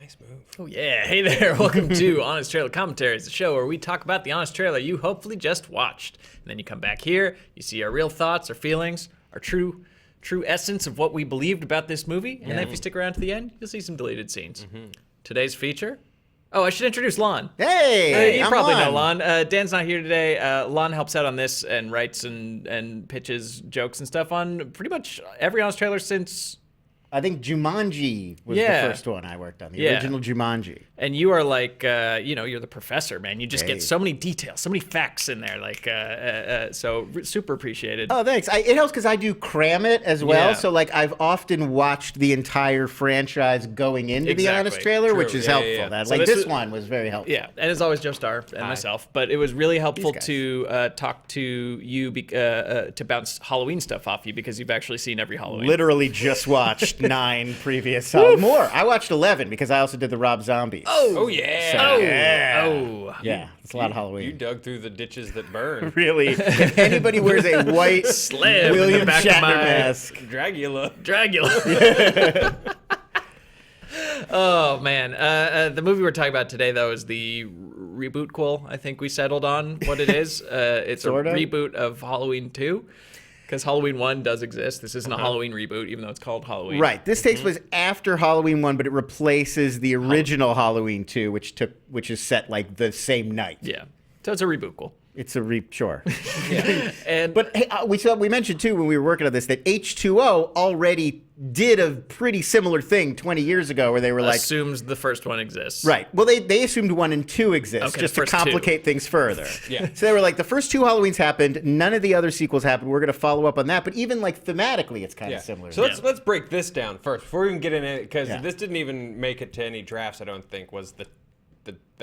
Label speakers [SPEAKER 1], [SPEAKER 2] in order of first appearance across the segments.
[SPEAKER 1] Nice move.
[SPEAKER 2] Oh, yeah. Hey there. Welcome to Honest Trailer Commentaries, the show where we talk about the honest trailer you hopefully just watched. And then you come back here, you see our real thoughts, our feelings, our true essence of what we believed about this movie. And then if you stick around to the end, you'll see some deleted scenes. Today's feature. Oh, I should introduce Lon.
[SPEAKER 3] Hey,
[SPEAKER 2] you
[SPEAKER 3] I'm
[SPEAKER 2] probably
[SPEAKER 3] Lon.
[SPEAKER 2] know Lon. Dan's not here today. Lon helps out on this and writes and pitches jokes and stuff on pretty much every honest trailer since...
[SPEAKER 3] I think Jumanji was the first one I worked on, the original Jumanji.
[SPEAKER 2] And you are like, you're the professor, man. You just
[SPEAKER 3] Hey.
[SPEAKER 2] get so many details, so many facts in there. Like, so super appreciated.
[SPEAKER 3] Oh, thanks. It helps because I do cram it as well.
[SPEAKER 2] Yeah.
[SPEAKER 3] So, like, I've often watched the entire franchise going into the
[SPEAKER 2] Exactly.
[SPEAKER 3] True. Trailer, which is helpful.
[SPEAKER 1] yeah.
[SPEAKER 3] That,
[SPEAKER 2] So
[SPEAKER 3] like,
[SPEAKER 2] this
[SPEAKER 3] this
[SPEAKER 2] was-
[SPEAKER 3] one was very helpful.
[SPEAKER 2] Yeah, and as always, Joe Starr and myself. But it was really helpful
[SPEAKER 3] guys.
[SPEAKER 2] to talk to you to bounce Halloween stuff off you because you've actually seen every Halloween.
[SPEAKER 3] Literally just watched 9 previous. More. I watched 11 because I also did the Rob Zombies.
[SPEAKER 1] Oh, yeah.
[SPEAKER 3] So,
[SPEAKER 2] Oh.
[SPEAKER 3] yeah. It's a lot of Halloween.
[SPEAKER 1] You dug through the ditches that burn.
[SPEAKER 3] Really, if anybody wears a white
[SPEAKER 2] Slim in the
[SPEAKER 3] William
[SPEAKER 2] back of
[SPEAKER 3] Shatner
[SPEAKER 2] my-
[SPEAKER 3] mask,
[SPEAKER 1] Dragula.
[SPEAKER 2] Dragula. Oh, man. The movie we're talking about today, though, is the reboot-quel. I think we settled on what it is. It's
[SPEAKER 3] Sort
[SPEAKER 2] a
[SPEAKER 3] of.
[SPEAKER 2] reboot of Halloween 2. Because Halloween 1 does exist. This isn't a Halloween reboot, even though it's called Halloween.
[SPEAKER 3] right? This takes place after Halloween 1, but it replaces the original Halloween 2, which is set like the same night.
[SPEAKER 2] Yeah. So it's a reboot-quel.
[SPEAKER 3] It's a sure.
[SPEAKER 2] And
[SPEAKER 3] But hey, we mentioned too when we were working on this that H2O already did a pretty similar thing 20 years ago where they were like,
[SPEAKER 2] assumes the first one exists.
[SPEAKER 3] right. Well, they assumed 1 and 2 exist
[SPEAKER 2] Okay,
[SPEAKER 3] just
[SPEAKER 2] the
[SPEAKER 3] to
[SPEAKER 2] first two.
[SPEAKER 3] complicate things further.
[SPEAKER 1] Yeah.
[SPEAKER 3] So they were like, the first 2 Halloweens happened, none of the other sequels happened. We're going to follow up on that. But even like thematically, it's kind
[SPEAKER 1] Yeah.
[SPEAKER 3] of similar.
[SPEAKER 1] So let's break this down first before we even get in it, because
[SPEAKER 3] Yeah.
[SPEAKER 1] this didn't even make it to any drafts. I don't think was the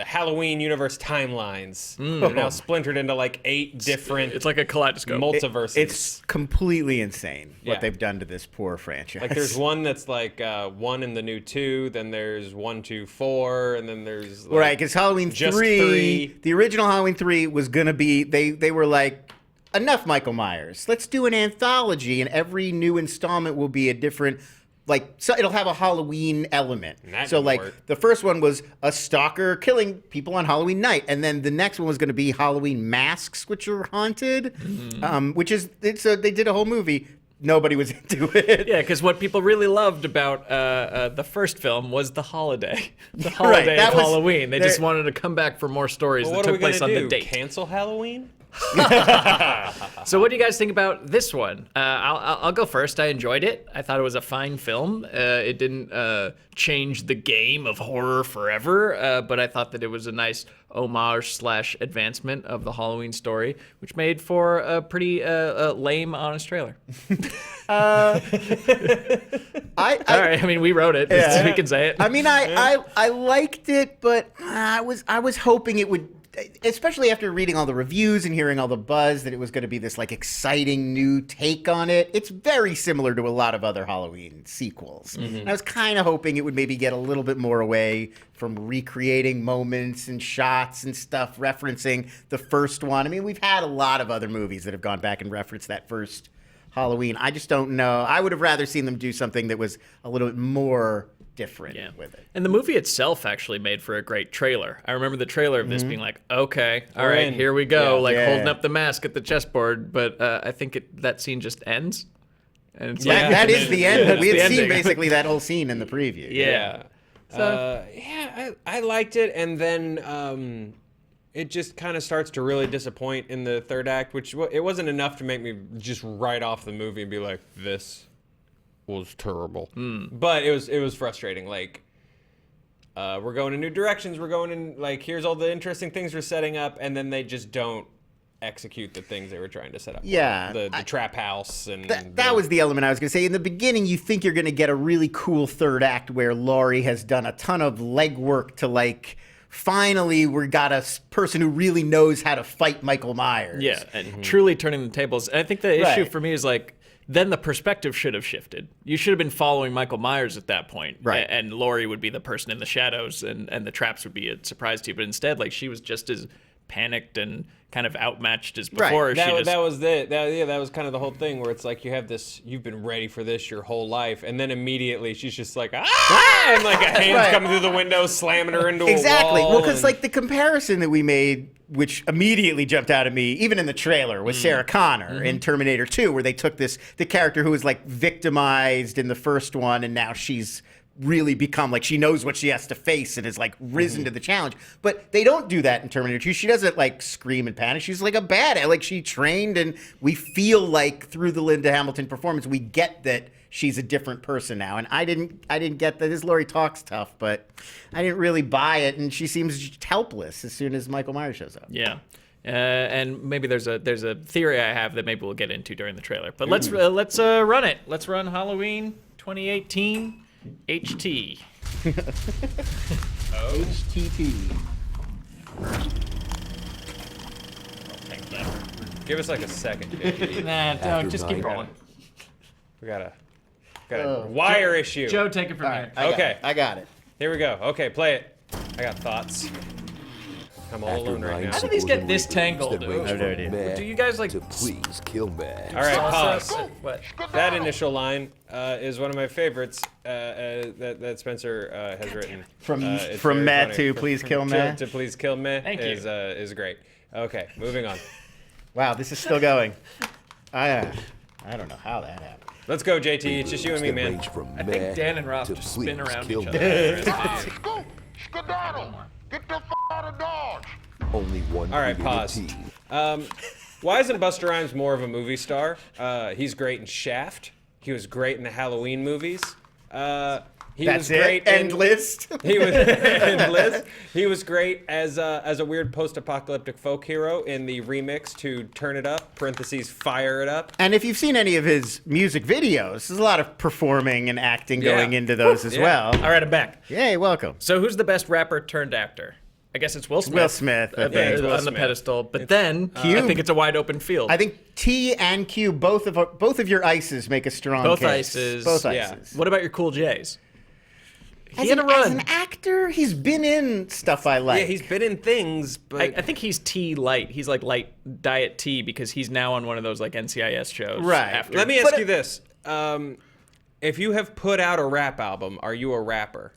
[SPEAKER 1] Halloween universe timelines. They're now splintered into like 8 different.
[SPEAKER 2] It's like a kaleidoscope.
[SPEAKER 1] multiverses.
[SPEAKER 3] It's completely insane
[SPEAKER 1] Yeah.
[SPEAKER 3] what they've done to this poor franchise.
[SPEAKER 1] like there's one that's like 1 in the new 2, then there's 1, 2, 4, and then there's like,
[SPEAKER 3] Right, because Halloween
[SPEAKER 1] just
[SPEAKER 3] 3, the original Halloween 3 was going to be, they were like, enough Michael Myers. Let's do an anthology, and every new installment will be a different, like, so it'll have a Halloween element.
[SPEAKER 1] That
[SPEAKER 3] So,
[SPEAKER 1] didn't
[SPEAKER 3] like,
[SPEAKER 1] work.
[SPEAKER 3] the first one was a stalker killing people on Halloween night, and then the next one was going to be Halloween masks, which are haunted, which is, they did a whole movie. Nobody was into it.
[SPEAKER 2] Yeah, because what people really loved about the first film was the holiday. The holiday
[SPEAKER 3] that
[SPEAKER 2] of
[SPEAKER 3] was-
[SPEAKER 2] Halloween. They just
[SPEAKER 3] there-
[SPEAKER 2] wanted to come back for more stories
[SPEAKER 1] Well,
[SPEAKER 2] that
[SPEAKER 1] what are we
[SPEAKER 2] took place
[SPEAKER 1] gonna
[SPEAKER 2] on
[SPEAKER 1] do?
[SPEAKER 2] the date.
[SPEAKER 1] Cancel Halloween?
[SPEAKER 2] So what do you guys think about this one? I'll go first. I enjoyed it. I thought it was a fine film. It didn't change the game of horror forever, but I thought that it was a nice homage / advancement of the Halloween story, which made for a pretty lame, honest trailer.
[SPEAKER 3] I
[SPEAKER 2] All right, I mean, we wrote it.
[SPEAKER 3] Yeah.
[SPEAKER 2] We can say it.
[SPEAKER 3] I mean, I liked it, but I was hoping it would, especially after reading all the reviews and hearing all the buzz, that it was going to be this like exciting new take on it. It's very similar to a lot of other Halloween sequels. And I was kind of hoping it would maybe get a little bit more away from recreating moments and shots and stuff, referencing the first one. I mean, we've had a lot of other movies that have gone back and referenced that first Halloween. I just don't know. I would have rather seen them do something that was a little bit more different with it.
[SPEAKER 2] And the movie itself actually made for a great trailer. I remember the trailer of this being like, okay, all right,
[SPEAKER 1] in.
[SPEAKER 2] here we go,
[SPEAKER 1] Yeah.
[SPEAKER 2] like
[SPEAKER 3] Yeah.
[SPEAKER 2] holding up the mask at the chessboard. But I think that scene just ends. And it's
[SPEAKER 1] Yeah.
[SPEAKER 2] like,
[SPEAKER 3] That is the end.
[SPEAKER 2] That's
[SPEAKER 3] We
[SPEAKER 2] the
[SPEAKER 3] had seen
[SPEAKER 2] ending.
[SPEAKER 3] basically that whole scene in the preview.
[SPEAKER 2] Yeah.
[SPEAKER 1] I liked it, and then it just kind of starts to really disappoint in the third act, which it wasn't enough to make me just write off the movie and be like, this was terrible. But it was frustrating. Like, we're going in new directions. We're going in, like, here's all the interesting things we're setting up, and then they just don't execute the things they were trying to set up.
[SPEAKER 3] Yeah.
[SPEAKER 1] The trap house and
[SPEAKER 3] That was the element I was going to say. In the beginning, you think you're going to get a really cool third act where Laurie has done a ton of legwork to, like, finally we got a person who really knows how to fight Michael Myers.
[SPEAKER 2] Yeah, and truly turning the tables. And I think the issue
[SPEAKER 3] Right.
[SPEAKER 2] for me is like, then the perspective should have shifted. You should have been following Michael Myers at that point.
[SPEAKER 3] Right.
[SPEAKER 2] And Laurie would be the person in the shadows, and the traps would be a surprise to you. But instead, like, she was just as panicked and kind of outmatched as before.
[SPEAKER 3] Right.
[SPEAKER 1] That was kind of the whole thing where it's like you have this, you've been ready for this your whole life, and then immediately she's just like, and like a hand's
[SPEAKER 3] Right.
[SPEAKER 1] coming through the window, slamming her into
[SPEAKER 3] Exactly.
[SPEAKER 1] a wall.
[SPEAKER 3] Well, because like the comparison that we made, which immediately jumped out at me, even in the trailer, was Sarah Connor in Terminator 2, where they took the character who was like victimized in the first one, and now she's really become like she knows what she has to face and is like risen to the challenge. But they don't do that in Terminator 2. She doesn't like scream and panic. She's like a badass. Like she trained, and we feel like through the Linda Hamilton performance, we get that she's a different person now. And I didn't get that. This Laurie talks tough, but I didn't really buy it. And she seems helpless as soon as Michael Myers shows up.
[SPEAKER 2] Yeah. And maybe there's a theory I have that maybe we'll get into during the trailer. But let's run it. Let's run Halloween 2018 HT.
[SPEAKER 3] HTT.
[SPEAKER 1] Give us like a second. JT.
[SPEAKER 2] Nah, don't, just keep rolling.
[SPEAKER 1] We got a wire issue.
[SPEAKER 2] Joe, take it from here.
[SPEAKER 1] Okay.
[SPEAKER 3] I got it.
[SPEAKER 1] Here we go. Okay, play it. I got thoughts. I'm all alone right now.
[SPEAKER 2] How do these get this tangled?
[SPEAKER 3] I have no idea.
[SPEAKER 2] Do you guys like?
[SPEAKER 4] To please kill me.
[SPEAKER 1] All right, pause.
[SPEAKER 2] What?
[SPEAKER 1] That initial line is one of my favorites that Spencer has written. It's
[SPEAKER 3] From
[SPEAKER 1] very
[SPEAKER 3] Matt
[SPEAKER 1] funny.
[SPEAKER 3] to Please Kill Me.
[SPEAKER 1] To Please Kill Me
[SPEAKER 2] Thank you.
[SPEAKER 1] is great. Okay, moving on.
[SPEAKER 3] Wow, this is still going. I don't know how that happened.
[SPEAKER 1] Let's go, JT. It's just you and me, man.
[SPEAKER 2] I think Dan and Rob just spin around each other.
[SPEAKER 5] Go! Skedaddle! Get the f*** out of Dodge!
[SPEAKER 4] Only one.
[SPEAKER 1] All right,
[SPEAKER 4] creative
[SPEAKER 1] pause.
[SPEAKER 4] team.
[SPEAKER 1] Why isn't Busta Rhymes more of a movie star? He's great in Shaft. He was great in the Halloween movies. He
[SPEAKER 3] That's
[SPEAKER 1] was great
[SPEAKER 3] it. End list.
[SPEAKER 1] He was in Liz. He was great as a weird post-apocalyptic folk hero in the remix to "Turn It Up" (Fire It Up).
[SPEAKER 3] And if you've seen any of his music videos, there's a lot of performing and acting
[SPEAKER 1] Yeah.
[SPEAKER 3] going into those as
[SPEAKER 1] Yeah.
[SPEAKER 3] well.
[SPEAKER 2] All right, I'm back.
[SPEAKER 3] Yay, welcome.
[SPEAKER 2] So who's the best rapper turned actor? I guess it's Will Smith.
[SPEAKER 3] Will Smith, I think.
[SPEAKER 1] Will
[SPEAKER 2] on the
[SPEAKER 1] Smith.
[SPEAKER 2] pedestal, but then
[SPEAKER 3] Q.
[SPEAKER 2] I think it's a wide open field.
[SPEAKER 3] I think T and Q, both of your ices make a strong
[SPEAKER 2] Both
[SPEAKER 3] case.
[SPEAKER 2] ices.
[SPEAKER 3] Both
[SPEAKER 1] Yeah.
[SPEAKER 3] ices.
[SPEAKER 2] What about your Cool J's? He
[SPEAKER 3] As
[SPEAKER 2] had
[SPEAKER 3] an,
[SPEAKER 2] a
[SPEAKER 3] as
[SPEAKER 2] run.
[SPEAKER 3] an actor, he's been in stuff I like.
[SPEAKER 1] Yeah, he's been in things, but
[SPEAKER 2] I think he's T light. He's like light diet T because he's now on one of those like NCIS shows.
[SPEAKER 3] Right.
[SPEAKER 2] After.
[SPEAKER 1] let me ask you this: if you have put out a rap album, are you a rapper?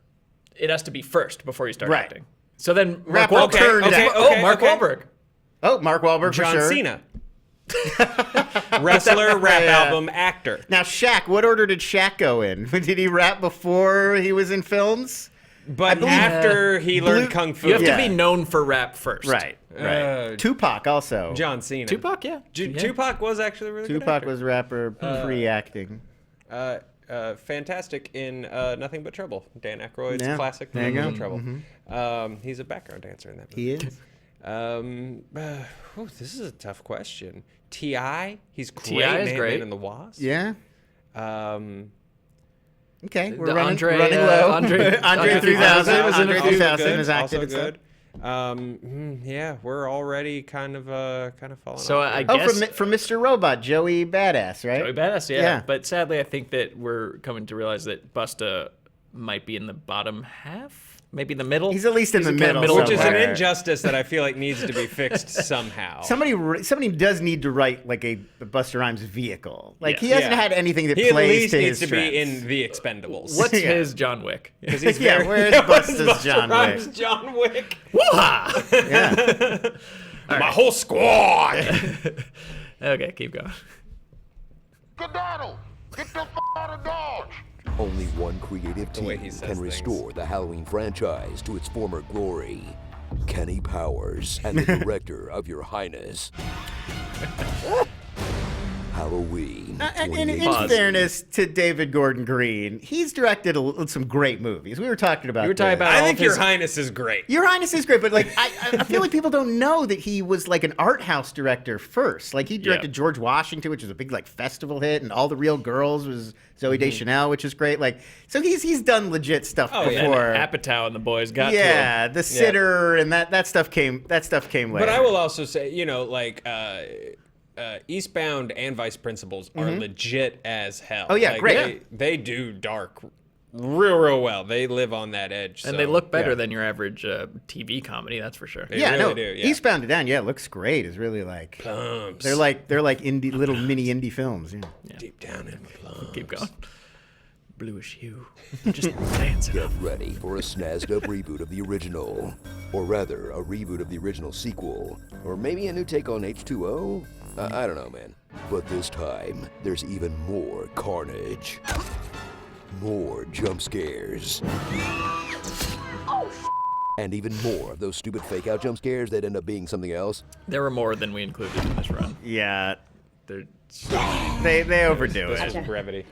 [SPEAKER 2] It has to be first before you start
[SPEAKER 3] Right.
[SPEAKER 2] acting. So then
[SPEAKER 3] Rapper
[SPEAKER 2] Mark Wahlberg.
[SPEAKER 3] turned out.
[SPEAKER 2] Mark Wahlberg.
[SPEAKER 3] Oh, Mark Wahlberg
[SPEAKER 1] John
[SPEAKER 3] for sure.
[SPEAKER 1] Cena. Wrestler, rap
[SPEAKER 3] Yeah.
[SPEAKER 1] album, actor.
[SPEAKER 3] Now, Shaq, what order did Shaq go in? Did he rap before he was in films?
[SPEAKER 1] But after he learned kung fu,
[SPEAKER 2] You have
[SPEAKER 3] Yeah.
[SPEAKER 2] to be known for rap first.
[SPEAKER 3] Right. Tupac also.
[SPEAKER 1] John Cena.
[SPEAKER 2] Tupac, yeah.
[SPEAKER 1] Tupac was actually a really good
[SPEAKER 3] Tupac
[SPEAKER 1] actor.
[SPEAKER 3] was rapper pre-acting.
[SPEAKER 1] Fantastic in Nothing But Trouble. Dan Aykroyd's
[SPEAKER 3] Yeah,
[SPEAKER 1] classic
[SPEAKER 3] there you
[SPEAKER 1] Nothing
[SPEAKER 3] go.
[SPEAKER 1] But Trouble. He's a background dancer in that movie.
[SPEAKER 3] He is.
[SPEAKER 1] This is a tough question. T.I. He's great.
[SPEAKER 2] T.I. is great.
[SPEAKER 1] Man and the Wasp.
[SPEAKER 3] Yeah.
[SPEAKER 1] Okay.
[SPEAKER 3] Okay, we're
[SPEAKER 2] The
[SPEAKER 3] running,
[SPEAKER 2] Andre,
[SPEAKER 3] running low.
[SPEAKER 2] Andre
[SPEAKER 3] Andre 3000 was in
[SPEAKER 1] Also
[SPEAKER 3] a
[SPEAKER 1] good,
[SPEAKER 3] 3000 is
[SPEAKER 1] also
[SPEAKER 3] active.
[SPEAKER 1] good. Yeah, we're already kind of falling
[SPEAKER 2] So
[SPEAKER 1] off
[SPEAKER 2] I
[SPEAKER 1] there.
[SPEAKER 2] guess
[SPEAKER 3] from Mr. Robot, Joey Badass, right?
[SPEAKER 2] Joey Badass, yeah.
[SPEAKER 3] Yeah.
[SPEAKER 2] But sadly, I think that we're coming to realize that Busta might be in the bottom half, maybe the middle.
[SPEAKER 3] He's at least in the
[SPEAKER 2] kind of
[SPEAKER 3] middle
[SPEAKER 1] Which is an
[SPEAKER 3] somewhere.
[SPEAKER 1] injustice that I feel like needs to be fixed somehow.
[SPEAKER 3] Somebody does need to write like a Busta Rhymes vehicle. Like
[SPEAKER 2] Yeah.
[SPEAKER 3] he hasn't
[SPEAKER 1] Yeah.
[SPEAKER 3] had anything that
[SPEAKER 1] He at
[SPEAKER 3] plays
[SPEAKER 1] least
[SPEAKER 3] to
[SPEAKER 1] needs
[SPEAKER 3] his
[SPEAKER 1] to be
[SPEAKER 3] strengths.
[SPEAKER 1] in The Expendables.
[SPEAKER 2] What's
[SPEAKER 3] Yeah.
[SPEAKER 2] his John Wick?
[SPEAKER 1] Because he's
[SPEAKER 3] Yeah,
[SPEAKER 1] very,
[SPEAKER 3] where's Busta's John
[SPEAKER 1] Rhymes'
[SPEAKER 3] Wick?
[SPEAKER 1] John Wick.
[SPEAKER 2] Woo-ha!
[SPEAKER 3] Yeah.
[SPEAKER 1] My whole squad.
[SPEAKER 2] Okay, keep going.
[SPEAKER 5] Skedaddle! Get the f*** out of Dodge!
[SPEAKER 4] Only one creative
[SPEAKER 1] way
[SPEAKER 4] team
[SPEAKER 1] he says
[SPEAKER 4] can
[SPEAKER 1] things.
[SPEAKER 4] restore the Halloween franchise to its former glory. Kenny Powers and the director of Your Highness. Halloween.
[SPEAKER 3] In
[SPEAKER 4] 2018.
[SPEAKER 3] fairness to David Gordon Green, he's directed some great movies. We were talking about.
[SPEAKER 2] We were talking
[SPEAKER 3] this.
[SPEAKER 2] about
[SPEAKER 1] I
[SPEAKER 2] all
[SPEAKER 1] think
[SPEAKER 2] of
[SPEAKER 1] Your
[SPEAKER 2] his-
[SPEAKER 1] Highness is great.
[SPEAKER 3] Your Highness is great, but like I feel like people don't know that he was like an art house director first. Like he directed George Washington, which was a big like festival hit, and All the Real Girls was Zoe Deschanel, which is great. Like so he's done legit stuff
[SPEAKER 1] Oh, yeah.
[SPEAKER 3] before.
[SPEAKER 2] Apatow and the boys got to
[SPEAKER 3] Yeah,
[SPEAKER 2] him.
[SPEAKER 3] The Sitter and that stuff came later.
[SPEAKER 1] But I will also say, like Eastbound and Vice Principals are legit as hell.
[SPEAKER 3] Oh, yeah,
[SPEAKER 1] Like,
[SPEAKER 3] great.
[SPEAKER 1] They do dark real well. They live on that edge.
[SPEAKER 2] And
[SPEAKER 1] so,
[SPEAKER 2] they look better
[SPEAKER 3] yeah.
[SPEAKER 2] than your average TV comedy, that's for sure.
[SPEAKER 1] They
[SPEAKER 3] Yeah,
[SPEAKER 1] really
[SPEAKER 3] no,
[SPEAKER 1] do. Yeah.
[SPEAKER 3] Eastbound and Down, yeah, it looks great. It's really like
[SPEAKER 1] Plumps.
[SPEAKER 3] they're like indie little mini indie films. Yeah.
[SPEAKER 1] Deep down in the plums.
[SPEAKER 2] Keep going. Bluish hue. Just dancing.
[SPEAKER 4] Get ready for a snazzed up reboot of the original. Or rather, a reboot of the original sequel. Or maybe a new take on H2O? I don't know, man. But this time, there's even more carnage. More jump scares. And even more of those stupid fake out jump scares that end up being something else.
[SPEAKER 2] There were more than we included in this run.
[SPEAKER 3] Yeah,
[SPEAKER 2] They're
[SPEAKER 3] they overdo
[SPEAKER 1] This
[SPEAKER 3] it.
[SPEAKER 1] is brevity.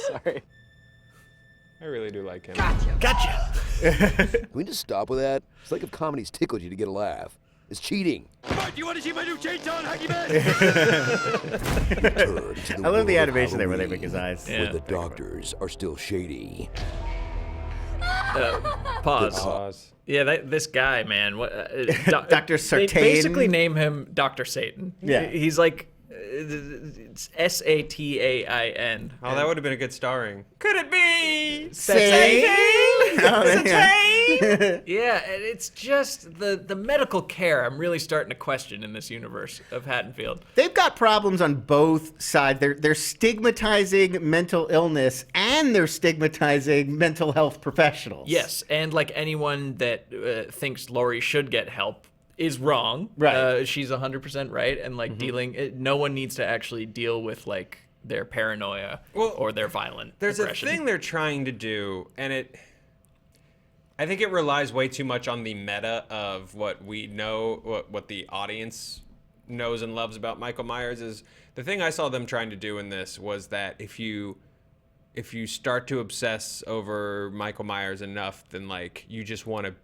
[SPEAKER 3] Sorry.
[SPEAKER 1] I really do like him.
[SPEAKER 2] Gotcha.
[SPEAKER 4] Can we just stop with that? It's like if comedies tickled you to get a laugh. It's cheating.
[SPEAKER 6] Do you want to see my new chainsaw and hockey man?
[SPEAKER 4] Turn to the
[SPEAKER 3] I love the
[SPEAKER 4] world of
[SPEAKER 3] animation there where they
[SPEAKER 4] Halloween,
[SPEAKER 3] make his eyes.
[SPEAKER 2] Yeah.
[SPEAKER 4] Where the doctors are still shady.
[SPEAKER 2] Pause.
[SPEAKER 1] Pause.
[SPEAKER 2] Yeah, this guy, man. What?
[SPEAKER 3] Dr.
[SPEAKER 2] They
[SPEAKER 3] Sartain?
[SPEAKER 2] basically name him Dr. Satan.
[SPEAKER 3] Yeah.
[SPEAKER 2] He's like, it's Satain.
[SPEAKER 1] Oh, that would have been a good starring. Could it be?
[SPEAKER 3] Satan? Oh, yeah.
[SPEAKER 2] Yeah, and it's just the medical care I'm really starting to question in this universe of Haddonfield.
[SPEAKER 3] They've got problems on both sides. They're stigmatizing mental illness and they're stigmatizing mental health professionals.
[SPEAKER 2] Yes, and like anyone that thinks Lori should get help is wrong.
[SPEAKER 3] Right.
[SPEAKER 2] She's 100% right, and like no one needs to actually deal with like their paranoia or their violent
[SPEAKER 1] There's
[SPEAKER 2] aggression.
[SPEAKER 1] a thing they're trying to do, and I think it relies way too much on the meta of what we know, what the audience knows and loves about Michael Myers. Is the thing I saw them trying to do in this was that if you start to obsess over Michael Myers enough, then like you just want to.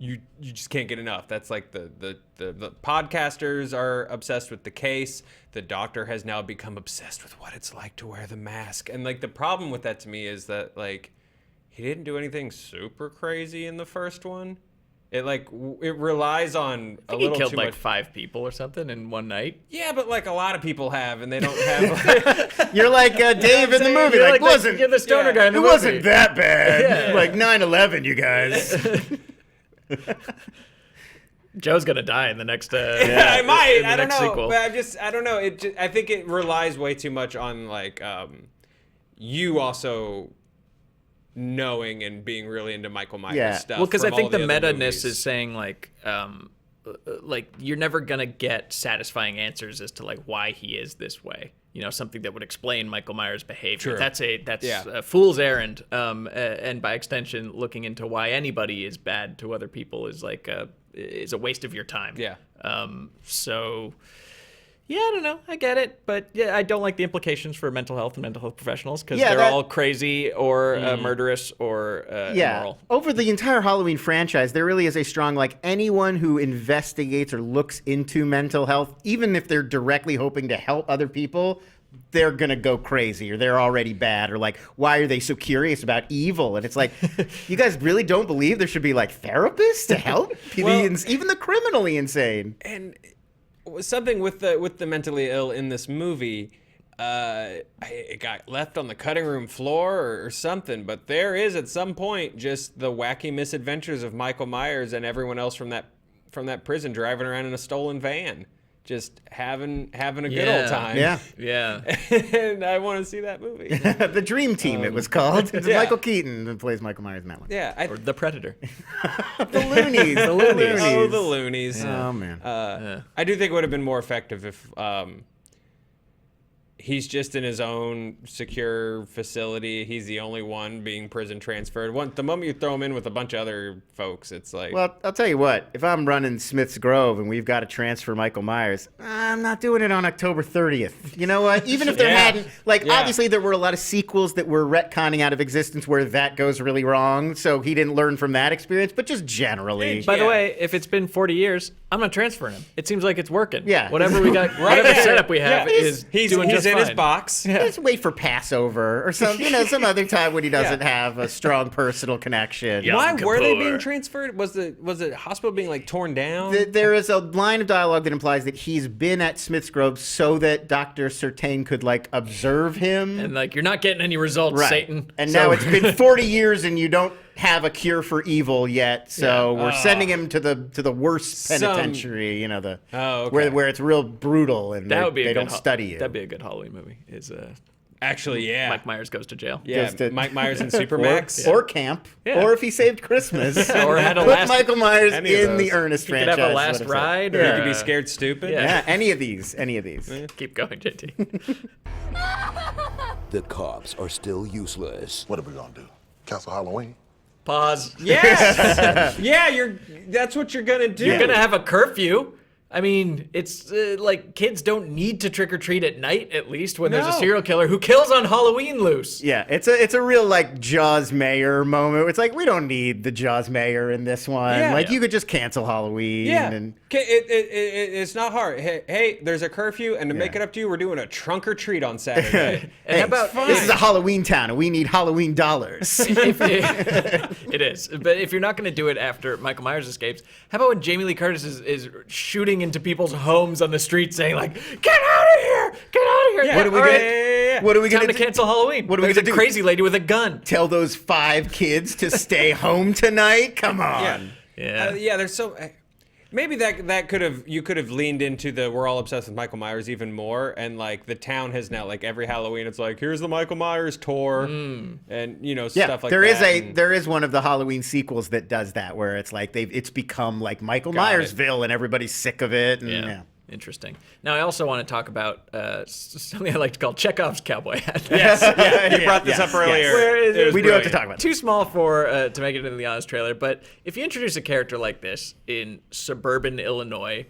[SPEAKER 1] You just can't get enough. That's like the podcasters are obsessed with the case. The doctor has now become obsessed with what it's like to wear the mask. And like the problem with that to me is that like he didn't do anything super crazy in the first one. It it relies on
[SPEAKER 2] I think
[SPEAKER 1] a little
[SPEAKER 2] he killed
[SPEAKER 1] too
[SPEAKER 2] like
[SPEAKER 1] much.
[SPEAKER 2] 5 people or something in one night.
[SPEAKER 1] Yeah, but like a lot of people have, and they don't have.
[SPEAKER 3] You're like Dave in the movie.
[SPEAKER 2] You're
[SPEAKER 3] Like,
[SPEAKER 2] you're the stoner
[SPEAKER 1] yeah,
[SPEAKER 2] guy in the
[SPEAKER 3] it
[SPEAKER 2] movie.
[SPEAKER 3] wasn't that bad.
[SPEAKER 2] Yeah.
[SPEAKER 3] Like 9/11, you guys.
[SPEAKER 2] Joe's gonna die in the next.
[SPEAKER 1] I might.
[SPEAKER 2] in the
[SPEAKER 1] I don't
[SPEAKER 2] next
[SPEAKER 1] know.
[SPEAKER 2] sequel.
[SPEAKER 1] But I don't know. I think it relies way too much on like you also knowing and being really into Michael Myers
[SPEAKER 3] Yeah.
[SPEAKER 1] stuff.
[SPEAKER 2] Well, because I
[SPEAKER 1] from
[SPEAKER 2] think
[SPEAKER 1] all
[SPEAKER 2] the
[SPEAKER 1] other
[SPEAKER 2] meta-ness
[SPEAKER 1] movies.
[SPEAKER 2] is saying like you're never gonna get satisfying answers as to like why he is this way. You know, something that would explain Michael Myers' behavior.
[SPEAKER 1] True.
[SPEAKER 2] That's
[SPEAKER 1] Yeah.
[SPEAKER 2] a fool's errand. And by extension, looking into why anybody is bad to other people is like is a waste of your time.
[SPEAKER 1] Yeah.
[SPEAKER 2] So. Yeah, I don't know. I get it, but yeah, I don't like the implications for mental health and mental health professionals because they're all crazy or murderous or immoral.
[SPEAKER 3] Over the entire Halloween franchise, there really is a strong, like, anyone who investigates or looks into mental health, even if they're directly hoping to help other people, they're going to go crazy or they're already bad or like, why are they so curious about evil? And it's like, you guys really don't believe there should be like therapists to help even the criminally insane?
[SPEAKER 1] And something with the mentally ill in this movie, it got left on the cutting room floor or something. But there is at some point just the wacky misadventures of Michael Myers and everyone else from that prison driving around in a stolen van, just having a good old time.
[SPEAKER 2] Yeah.
[SPEAKER 1] And I want to see that movie.
[SPEAKER 3] The Dream Team, it was called. It's
[SPEAKER 1] yeah.
[SPEAKER 3] Michael Keaton that plays Michael Myers in that one.
[SPEAKER 1] Yeah,
[SPEAKER 2] Or the Predator.
[SPEAKER 3] The Loonies. The Loonies.
[SPEAKER 1] Oh, the Loonies.
[SPEAKER 3] Oh, man.
[SPEAKER 1] I do think it would have been more effective if he's just in his own secure facility. He's the only one being prison transferred. The moment you throw him in with a bunch of other folks, it's like...
[SPEAKER 3] Well, I'll tell you what. If I'm running Smith's Grove and we've got to transfer Michael Myers, I'm not doing it on October 30th. You know what? Even if there hadn't... Like, obviously there were a lot of sequels that were retconning out of existence where that goes really wrong, so he didn't learn from that experience, but just generally...
[SPEAKER 2] By the way, if it's been 40 years, I'm not transferring him. It seems like it's working.
[SPEAKER 3] Yeah.
[SPEAKER 2] Whatever we got, whatever setup we have is
[SPEAKER 1] he's
[SPEAKER 2] doing
[SPEAKER 1] he's
[SPEAKER 2] just
[SPEAKER 1] in his
[SPEAKER 2] fine.
[SPEAKER 1] box.
[SPEAKER 3] Just wait for Passover or some, some other time when he doesn't have a strong personal connection.
[SPEAKER 2] Yeah.
[SPEAKER 1] Why were they
[SPEAKER 2] Kippur.
[SPEAKER 1] being transferred? Was the hospital being like torn down?
[SPEAKER 3] There is a line of dialogue that implies that he's been at Smith's Grove so that Dr. Sertain could like observe him.
[SPEAKER 2] And like, you're not getting any results, Satan.
[SPEAKER 3] And
[SPEAKER 2] So-
[SPEAKER 3] now it's been 40 years and you don't have a cure for evil yet, so we're sending him to the worst penitentiary, where it's real brutal and
[SPEAKER 2] that would be
[SPEAKER 3] they
[SPEAKER 2] a
[SPEAKER 3] don't
[SPEAKER 2] good
[SPEAKER 3] study you.
[SPEAKER 2] That'd be a good Halloween movie. Is
[SPEAKER 1] Actually, yeah.
[SPEAKER 2] Mike Myers goes to jail.
[SPEAKER 1] Yeah,
[SPEAKER 3] Goes to-
[SPEAKER 1] Mike Myers and Supermax.
[SPEAKER 3] Or camp,
[SPEAKER 2] Yeah.
[SPEAKER 3] or if he saved Christmas,
[SPEAKER 2] Or had a
[SPEAKER 3] put
[SPEAKER 2] last-
[SPEAKER 3] Michael Myers
[SPEAKER 1] any of
[SPEAKER 3] in the
[SPEAKER 1] those.
[SPEAKER 3] Ernest
[SPEAKER 2] He could
[SPEAKER 3] franchise.
[SPEAKER 2] have a
[SPEAKER 3] is
[SPEAKER 2] last
[SPEAKER 3] what I'm saying.
[SPEAKER 2] ride.
[SPEAKER 1] You
[SPEAKER 2] Or,
[SPEAKER 1] could be scared stupid.
[SPEAKER 2] yeah.
[SPEAKER 3] Yeah, any of these.
[SPEAKER 2] Keep going, JT.
[SPEAKER 4] The cops are still useless.
[SPEAKER 5] What are we gonna do? Cancel Halloween?
[SPEAKER 2] Pause.
[SPEAKER 1] Yes. Yeah, that's what you're gonna do.
[SPEAKER 2] You're gonna have a curfew. I mean, it's like kids don't need to trick or treat at night, at least when there's a
[SPEAKER 1] No.
[SPEAKER 2] serial killer who kills on Halloween loose.
[SPEAKER 3] Yeah, it's a real like Jaws mayor moment. It's like we don't need the Jaws mayor in this one.
[SPEAKER 1] Yeah.
[SPEAKER 3] Like you could just cancel Halloween.
[SPEAKER 1] Yeah.
[SPEAKER 3] And
[SPEAKER 1] It's not hard. Hey, there's a curfew, and to make it up to you, we're doing a trunk or treat on Saturday.
[SPEAKER 2] And how about
[SPEAKER 3] this is a Halloween town, and we need Halloween dollars.
[SPEAKER 2] it is, but if you're not going to do it after Michael Myers escapes, how about when Jamie Lee Curtis is shooting into people's homes on the street, saying like, "Get out of here! Get out of here!"
[SPEAKER 1] Yeah.
[SPEAKER 3] What are we
[SPEAKER 2] All
[SPEAKER 3] gonna?
[SPEAKER 1] yeah.
[SPEAKER 3] What are we
[SPEAKER 2] Time
[SPEAKER 3] gonna
[SPEAKER 2] to
[SPEAKER 3] do?
[SPEAKER 2] cancel Halloween.
[SPEAKER 3] What are we
[SPEAKER 2] There's
[SPEAKER 3] gonna
[SPEAKER 2] a
[SPEAKER 3] do?
[SPEAKER 2] crazy lady with a gun.
[SPEAKER 3] Tell those 5 kids to stay home tonight? Come on.
[SPEAKER 1] Yeah.
[SPEAKER 2] Yeah.
[SPEAKER 1] There's so. Maybe you could have leaned into the we're all obsessed with Michael Myers even more, and like the town has now like every Halloween it's like here's the Michael Myers tour, and
[SPEAKER 3] Yeah,
[SPEAKER 1] stuff like
[SPEAKER 3] there
[SPEAKER 1] that.
[SPEAKER 3] is there is one of the Halloween sequels that does that, where it's like it's become like Michael
[SPEAKER 1] Got it.
[SPEAKER 3] Myersville, and everybody's sick of it. And,
[SPEAKER 2] Yeah. Interesting. Now, I also want to talk about something I like to call Chekhov's cowboy hat.
[SPEAKER 1] Yes, yeah, you brought this up earlier.
[SPEAKER 2] Where
[SPEAKER 1] It was
[SPEAKER 3] we do have to
[SPEAKER 1] brilliant.
[SPEAKER 3] talk about it.
[SPEAKER 2] Too small for to make it into the honest trailer, but if you introduce a character like this in suburban Illinois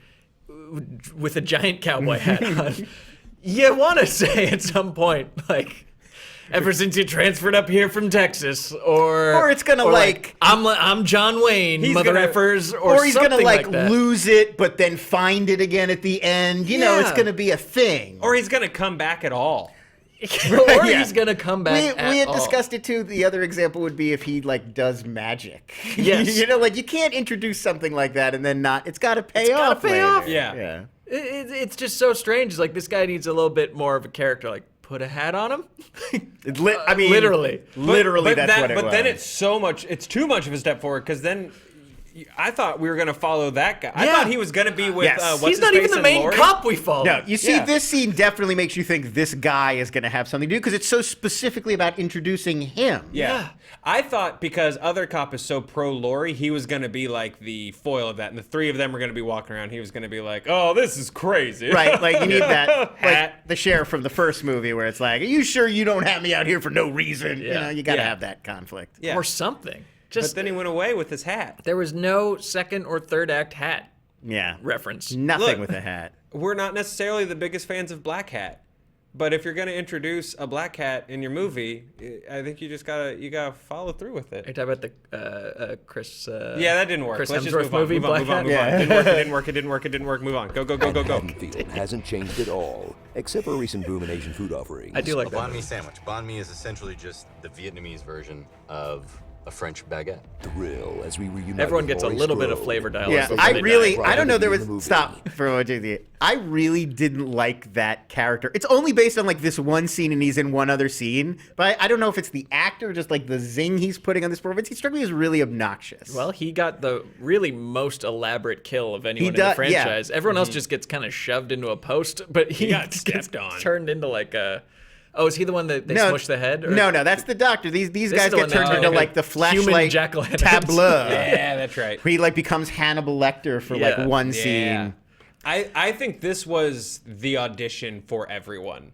[SPEAKER 2] with a giant cowboy hat on, you want to say at some point, like, ever since you transferred up here from Texas, or
[SPEAKER 3] it's gonna, like-
[SPEAKER 2] I'm John Wayne,
[SPEAKER 1] He's
[SPEAKER 2] mother
[SPEAKER 1] gonna-
[SPEAKER 2] effers,
[SPEAKER 3] Or he's
[SPEAKER 2] something
[SPEAKER 3] gonna like
[SPEAKER 2] that.
[SPEAKER 3] lose it, but then find it again at the end. You know, it's
[SPEAKER 1] Yeah.
[SPEAKER 3] gonna be a thing.
[SPEAKER 1] Or he's gonna come back at all.
[SPEAKER 2] or
[SPEAKER 3] Yeah.
[SPEAKER 2] he's gonna come back.
[SPEAKER 3] We had
[SPEAKER 2] all.
[SPEAKER 3] discussed it too. The other example would be if he like does magic.
[SPEAKER 2] Yes.
[SPEAKER 3] You know, like you can't introduce something like that and then not. It's got to pay
[SPEAKER 2] gotta
[SPEAKER 3] off.
[SPEAKER 2] pay
[SPEAKER 3] later.
[SPEAKER 2] off.
[SPEAKER 1] Yeah.
[SPEAKER 3] Yeah.
[SPEAKER 2] It's just so strange. Like, this guy needs a little bit more of a character. Like, put a hat on him.
[SPEAKER 3] I mean,
[SPEAKER 2] literally.
[SPEAKER 3] literally, that's what it was.
[SPEAKER 1] But then it's too much of a step forward because then I thought we were gonna follow that guy. I
[SPEAKER 2] Yeah.
[SPEAKER 1] thought he was gonna be with
[SPEAKER 3] Yes.
[SPEAKER 1] what's
[SPEAKER 2] He's
[SPEAKER 1] his
[SPEAKER 2] not
[SPEAKER 1] face
[SPEAKER 2] even the
[SPEAKER 1] and
[SPEAKER 2] main
[SPEAKER 1] Lori.
[SPEAKER 2] cop we follow.
[SPEAKER 3] No, you see,
[SPEAKER 1] Yeah.
[SPEAKER 3] this scene definitely makes you think this guy is going to have something to do because it's so specifically about introducing him.
[SPEAKER 1] Yeah. I thought because other cop is so pro Lori, he was gonna be like the foil of that, and the three of them were gonna be walking around. He was gonna be like, "Oh, this is crazy."
[SPEAKER 3] Right, like you need that, like
[SPEAKER 1] Hat.
[SPEAKER 3] the sheriff from the first movie, where it's like, "Are you sure you don't have me out here for no reason?" You
[SPEAKER 2] Yeah.
[SPEAKER 3] know, you got to
[SPEAKER 1] Yeah.
[SPEAKER 3] have that conflict.
[SPEAKER 1] Yeah.
[SPEAKER 2] Or something.
[SPEAKER 1] But
[SPEAKER 2] Just
[SPEAKER 1] then he went away with his hat.
[SPEAKER 2] there was no second or third act hat
[SPEAKER 3] Yeah,
[SPEAKER 2] reference.
[SPEAKER 3] nothing
[SPEAKER 1] Look.
[SPEAKER 3] with a hat.
[SPEAKER 1] We're not necessarily the biggest fans of Black Hat, but if you're gonna introduce a Black Hat in your movie, I think you gotta follow through with
[SPEAKER 2] Are you
[SPEAKER 1] it.
[SPEAKER 2] talking about the Chris?
[SPEAKER 1] Yeah, that didn't work.
[SPEAKER 2] Chris
[SPEAKER 1] Let's just
[SPEAKER 2] Hemsworth
[SPEAKER 1] move on.
[SPEAKER 2] movie,
[SPEAKER 1] Move on.
[SPEAKER 2] Black
[SPEAKER 1] Move on.
[SPEAKER 2] Hat?
[SPEAKER 1] Move on.
[SPEAKER 3] Yeah.
[SPEAKER 1] Didn't work. Move on. Go.
[SPEAKER 4] Haddonfield hasn't changed at all, except for recent boom in Asian food offerings.
[SPEAKER 2] I do like
[SPEAKER 7] A
[SPEAKER 2] that.
[SPEAKER 7] banh mi sandwich. Banh mi is essentially just the Vietnamese version of a French baguette.
[SPEAKER 4] Thrill as we reunite
[SPEAKER 2] Everyone
[SPEAKER 4] with
[SPEAKER 2] gets a
[SPEAKER 4] Laurie
[SPEAKER 2] little bit of
[SPEAKER 4] Strode.
[SPEAKER 2] flavor dialogue.
[SPEAKER 3] Yeah,
[SPEAKER 2] before
[SPEAKER 3] I
[SPEAKER 2] they
[SPEAKER 3] really,
[SPEAKER 2] die.
[SPEAKER 3] I don't know. There was
[SPEAKER 4] in the movie.
[SPEAKER 3] stop for a moment. I really didn't like that character. It's only based on like this one scene, and he's in one other scene. But I don't know if it's the actor, just like the zing he's putting on this performance. He struck me as really obnoxious.
[SPEAKER 2] Well, he got the really most elaborate kill of anyone in
[SPEAKER 3] does-
[SPEAKER 2] the
[SPEAKER 3] yeah.
[SPEAKER 2] franchise. Everyone else just gets kind of shoved into a post, but he
[SPEAKER 1] got
[SPEAKER 2] gets
[SPEAKER 1] stepped on.
[SPEAKER 2] turned into like a. Oh, is he the one that they smush the head? Or?
[SPEAKER 3] No, that's the doctor. These
[SPEAKER 2] is
[SPEAKER 3] guys
[SPEAKER 2] the
[SPEAKER 3] get
[SPEAKER 2] one that
[SPEAKER 3] turned
[SPEAKER 2] did
[SPEAKER 3] into
[SPEAKER 2] like
[SPEAKER 3] like
[SPEAKER 2] a
[SPEAKER 3] the
[SPEAKER 2] human
[SPEAKER 3] flashlight
[SPEAKER 2] jack-o'-lantern.
[SPEAKER 3] tableau.
[SPEAKER 1] Yeah, that's right.
[SPEAKER 3] He like becomes Hannibal Lecter for
[SPEAKER 2] Yeah.
[SPEAKER 3] like one
[SPEAKER 1] Yeah.
[SPEAKER 3] scene.
[SPEAKER 1] I think this was the audition for everyone.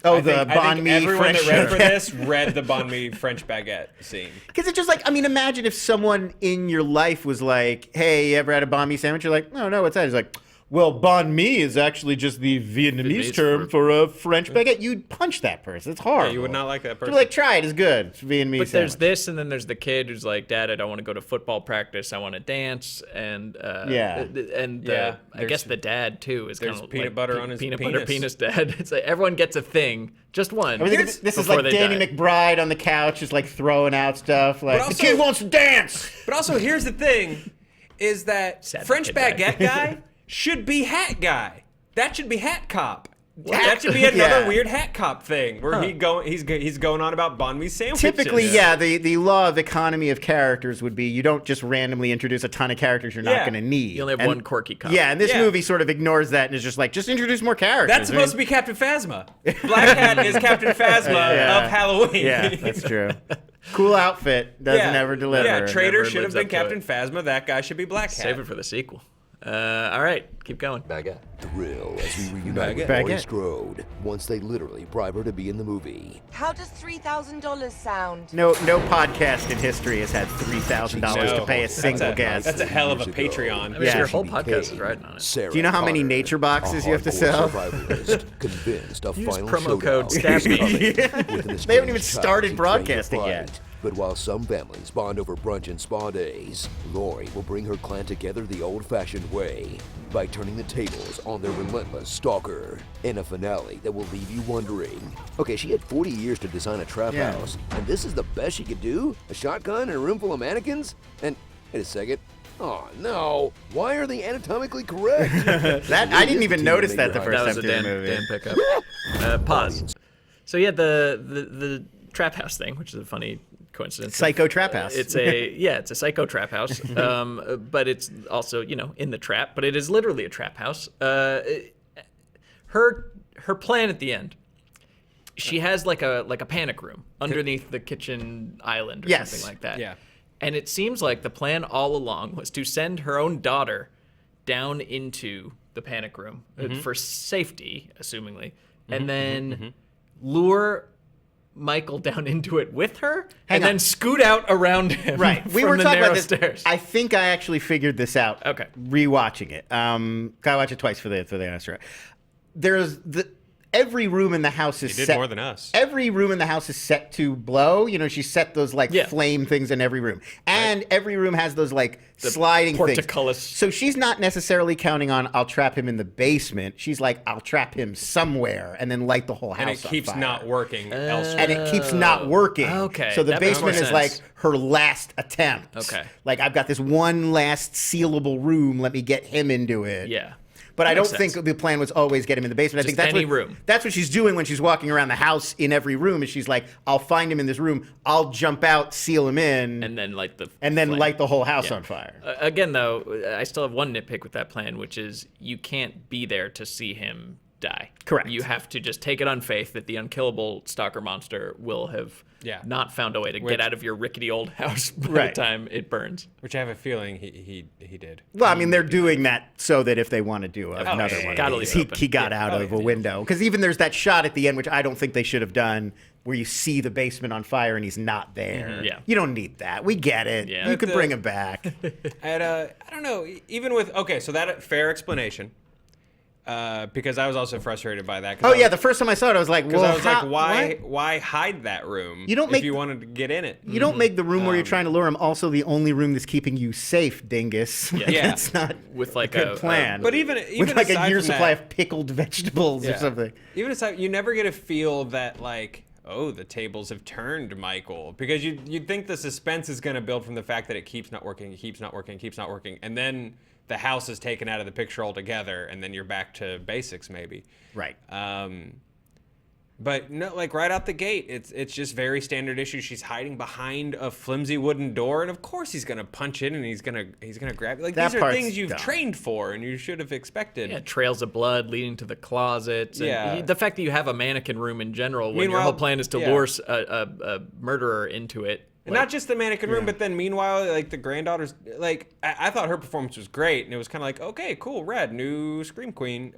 [SPEAKER 3] Oh,
[SPEAKER 1] I
[SPEAKER 3] the
[SPEAKER 1] think
[SPEAKER 3] banh mi
[SPEAKER 1] everyone
[SPEAKER 3] French.
[SPEAKER 1] that read for this read the banh mi French baguette scene.
[SPEAKER 3] Because it's just like, I mean, imagine if someone in your life was like, "Hey, you ever had a banh mi sandwich?" You're like, "No, what's that?" He's like, well, banh mi is actually just the Vietnamese term for a French baguette, you'd punch that person. It's hard.
[SPEAKER 1] Yeah, you would not like that
[SPEAKER 3] You'd
[SPEAKER 1] person.
[SPEAKER 3] be like, try it, it's good. It's Vietnamese
[SPEAKER 2] But there's
[SPEAKER 3] sandwich.
[SPEAKER 2] this, and then there's the kid who's like, Dad, I don't want to go to football practice. I want to dance. And
[SPEAKER 1] Yeah,
[SPEAKER 2] I guess the dad too is kind
[SPEAKER 1] there's
[SPEAKER 2] of
[SPEAKER 1] peanut
[SPEAKER 2] like
[SPEAKER 1] butter on his
[SPEAKER 2] peanut
[SPEAKER 1] penis.
[SPEAKER 2] butter penis dad. It's like everyone gets a thing, just one.
[SPEAKER 3] I mean, this is
[SPEAKER 2] before
[SPEAKER 3] like
[SPEAKER 2] they
[SPEAKER 3] Danny
[SPEAKER 2] die.
[SPEAKER 3] McBride on the couch, just like throwing out stuff. Like,
[SPEAKER 1] also-
[SPEAKER 3] the kid wants to dance.
[SPEAKER 1] But also, here's the thing, is that
[SPEAKER 2] Sad
[SPEAKER 1] French
[SPEAKER 2] that kid
[SPEAKER 1] baguette guy should be hat guy. That should be hat cop. That should be another
[SPEAKER 3] Yeah.
[SPEAKER 1] weird hat cop thing where he's going on about banh mi sandwiches.
[SPEAKER 3] Typically, yeah, the law of economy of characters would be you don't just randomly introduce a ton of characters you're not
[SPEAKER 1] Yeah.
[SPEAKER 3] going to need.
[SPEAKER 2] You only have
[SPEAKER 3] And-
[SPEAKER 2] one quirky cop.
[SPEAKER 3] Yeah, and this
[SPEAKER 1] Yeah.
[SPEAKER 3] movie sort of ignores that and is just like, just introduce more characters.
[SPEAKER 1] That's supposed to be Captain Phasma. Black Hat is Captain Phasma
[SPEAKER 3] Yeah.
[SPEAKER 1] of Halloween.
[SPEAKER 3] Yeah, that's true. Cool outfit, doesn't ever deliver.
[SPEAKER 1] Yeah, Traitor
[SPEAKER 2] Never
[SPEAKER 1] should have
[SPEAKER 2] lives
[SPEAKER 1] been
[SPEAKER 2] up to
[SPEAKER 1] Captain Phasma. That guy should be Black Hat.
[SPEAKER 2] Save it for the sequel. All right, keep going.
[SPEAKER 7] Baguette.
[SPEAKER 4] Thrill as we reunite with
[SPEAKER 3] Baguette.
[SPEAKER 4] Laurie Strode once they literally bribe her to be in the movie.
[SPEAKER 8] How does $3,000 sound?
[SPEAKER 3] No podcast in history has had $3,000 to pay a single guest.
[SPEAKER 1] That's a hell of a
[SPEAKER 4] Years ago.
[SPEAKER 1] Patreon.
[SPEAKER 2] I mean,
[SPEAKER 3] Yeah.
[SPEAKER 2] your whole
[SPEAKER 4] She
[SPEAKER 2] podcast is
[SPEAKER 4] became
[SPEAKER 2] riding on it.
[SPEAKER 4] Sarah
[SPEAKER 3] Do you know how many
[SPEAKER 4] Connor,
[SPEAKER 3] nature boxes
[SPEAKER 4] a
[SPEAKER 3] you have to
[SPEAKER 4] hardcore
[SPEAKER 3] sell?
[SPEAKER 4] survivalist convinced a
[SPEAKER 2] Use
[SPEAKER 4] final
[SPEAKER 2] promo code
[SPEAKER 4] showdown is
[SPEAKER 2] STABME.
[SPEAKER 4] coming with an
[SPEAKER 3] They haven't even
[SPEAKER 4] estranged
[SPEAKER 3] started
[SPEAKER 4] child she trained to
[SPEAKER 3] broadcasting
[SPEAKER 4] fight.
[SPEAKER 3] yet.
[SPEAKER 4] But while some families bond over brunch and spa days, Laurie will bring her clan together the old-fashioned way by turning the tables on their relentless stalker in a finale that will leave you wondering. Okay, she had 40 years to design a trap
[SPEAKER 3] Yeah.
[SPEAKER 4] house, and this is the best she could do? A shotgun and a room full of mannequins? And wait a second. Oh no! Why are they anatomically correct?
[SPEAKER 3] That I didn't even notice that the
[SPEAKER 4] That
[SPEAKER 3] first
[SPEAKER 2] That
[SPEAKER 3] time
[SPEAKER 2] was a
[SPEAKER 3] through the
[SPEAKER 2] Dan
[SPEAKER 3] movie.
[SPEAKER 2] pickup. Pause. So yeah, the trap house thing, which is a funny coincidence.
[SPEAKER 3] Psycho trap house.
[SPEAKER 2] It's a psycho trap house. But it's also in the trap. But it is literally a trap house. Her plan at the end. She has like a panic room underneath the kitchen island or
[SPEAKER 3] Yes.
[SPEAKER 2] something like that.
[SPEAKER 1] Yeah.
[SPEAKER 2] And it seems like the plan all along was to send her own daughter down into the panic room for safety, assumingly, and then lure Michael down into it with her, and
[SPEAKER 3] on.
[SPEAKER 2] then scoot out around him.
[SPEAKER 3] Right. We
[SPEAKER 2] from
[SPEAKER 3] were
[SPEAKER 2] the
[SPEAKER 3] talking
[SPEAKER 2] narrow
[SPEAKER 3] about this.
[SPEAKER 2] stairs.
[SPEAKER 3] I think I actually figured this out.
[SPEAKER 2] Okay.
[SPEAKER 3] Rewatching it. Gotta watch it twice for the answer. There's every room in the house is
[SPEAKER 1] You did
[SPEAKER 3] set
[SPEAKER 1] more than us.
[SPEAKER 3] Every room in the house is set to blow. She set those like
[SPEAKER 2] Yeah.
[SPEAKER 3] flame things in every room, and every room has those like sliding things.
[SPEAKER 2] portcullis.
[SPEAKER 3] So she's not necessarily counting on I'll trap him in the basement. She's like I'll trap him somewhere and then light the whole house.
[SPEAKER 1] And it
[SPEAKER 3] on
[SPEAKER 1] keeps
[SPEAKER 3] fire.
[SPEAKER 1] not working elsewhere.
[SPEAKER 3] And it keeps not working.
[SPEAKER 2] Okay,
[SPEAKER 3] So the
[SPEAKER 2] that makes more
[SPEAKER 3] basement is
[SPEAKER 2] sense.
[SPEAKER 3] like her last attempt.
[SPEAKER 2] Okay.
[SPEAKER 3] Like I've got this one last sealable room. Let me get him into it.
[SPEAKER 2] Yeah.
[SPEAKER 3] But I
[SPEAKER 2] Makes
[SPEAKER 3] don't think
[SPEAKER 2] sense.
[SPEAKER 3] the plan was always get him in the basement. I think
[SPEAKER 2] Just
[SPEAKER 3] that's
[SPEAKER 2] any
[SPEAKER 3] what,
[SPEAKER 2] room.
[SPEAKER 3] That's what she's doing when she's walking around the house in every room. Is she's like, I'll find him in this room. I'll jump out, seal him in,
[SPEAKER 2] And then light the
[SPEAKER 3] and then
[SPEAKER 2] flame.
[SPEAKER 3] light the whole house
[SPEAKER 2] Yeah.
[SPEAKER 3] on fire.
[SPEAKER 2] Again, though, I still have one nitpick with that plan, which is you can't be there to see him die.
[SPEAKER 3] Correct.
[SPEAKER 2] You have to just take it on faith that the unkillable stalker monster will have not found a way to get out of your rickety old house by the
[SPEAKER 3] Right.
[SPEAKER 2] time it burns.
[SPEAKER 1] Which I have a feeling he did.
[SPEAKER 3] Well, I mean, they're doing that so that if they want to do another
[SPEAKER 2] yeah,
[SPEAKER 3] one,
[SPEAKER 2] gotta
[SPEAKER 3] of these,
[SPEAKER 2] leave it open.
[SPEAKER 3] he got
[SPEAKER 2] Yeah.
[SPEAKER 3] out of a window. Because even there's that shot at the end, which I don't think they should have done, where you see the basement on fire and he's not there.
[SPEAKER 2] Yeah.
[SPEAKER 3] You don't need that. We get it.
[SPEAKER 2] Yeah.
[SPEAKER 3] You could
[SPEAKER 1] But,
[SPEAKER 3] bring him back.
[SPEAKER 1] I don't know. Even with so that fair explanation. Because I was also frustrated by that.
[SPEAKER 3] Oh yeah, the first time I saw it, I was like,
[SPEAKER 1] Because
[SPEAKER 3] well,
[SPEAKER 1] I was
[SPEAKER 3] how-
[SPEAKER 1] like,
[SPEAKER 3] what?
[SPEAKER 1] why hide that room?
[SPEAKER 3] You don't make
[SPEAKER 1] if you
[SPEAKER 3] the-
[SPEAKER 1] wanted to get in it.
[SPEAKER 3] You don't make the room where you're trying to lure him also the only room that's keeping you safe, dingus. Like,
[SPEAKER 1] Yeah.
[SPEAKER 3] That's not
[SPEAKER 2] With like
[SPEAKER 3] a good plan.
[SPEAKER 1] But even
[SPEAKER 3] with like a
[SPEAKER 1] aside
[SPEAKER 3] year's
[SPEAKER 1] from
[SPEAKER 3] supply
[SPEAKER 1] that-
[SPEAKER 3] of pickled vegetables or
[SPEAKER 1] Yeah.
[SPEAKER 3] something.
[SPEAKER 1] Even aside, you never get a feel that like, oh, the tables have turned, Michael, because you'd think the suspense is going to build from the fact that it keeps not working, and then the house is taken out of the picture altogether, and then you're back to basics maybe.
[SPEAKER 3] Right.
[SPEAKER 1] But no, like right out the gate, it's just very standard issue. She's hiding behind a flimsy wooden door, and of course he's gonna punch in and he's gonna grab you. Like
[SPEAKER 3] That
[SPEAKER 1] these are
[SPEAKER 3] part's
[SPEAKER 1] things you've
[SPEAKER 3] dumb.
[SPEAKER 1] trained for, and you should have expected.
[SPEAKER 2] Yeah, trails of blood leading to the closets. And
[SPEAKER 1] Yeah.
[SPEAKER 2] the fact that you have a mannequin room in general, when your
[SPEAKER 1] Meanwhile,
[SPEAKER 2] whole plan is to
[SPEAKER 1] yeah.
[SPEAKER 2] lure a murderer into it.
[SPEAKER 1] And not just the mannequin room, but then meanwhile, like the granddaughter's, like I thought her performance was great, and it was kind of like, okay, cool, rad, new Scream Queen.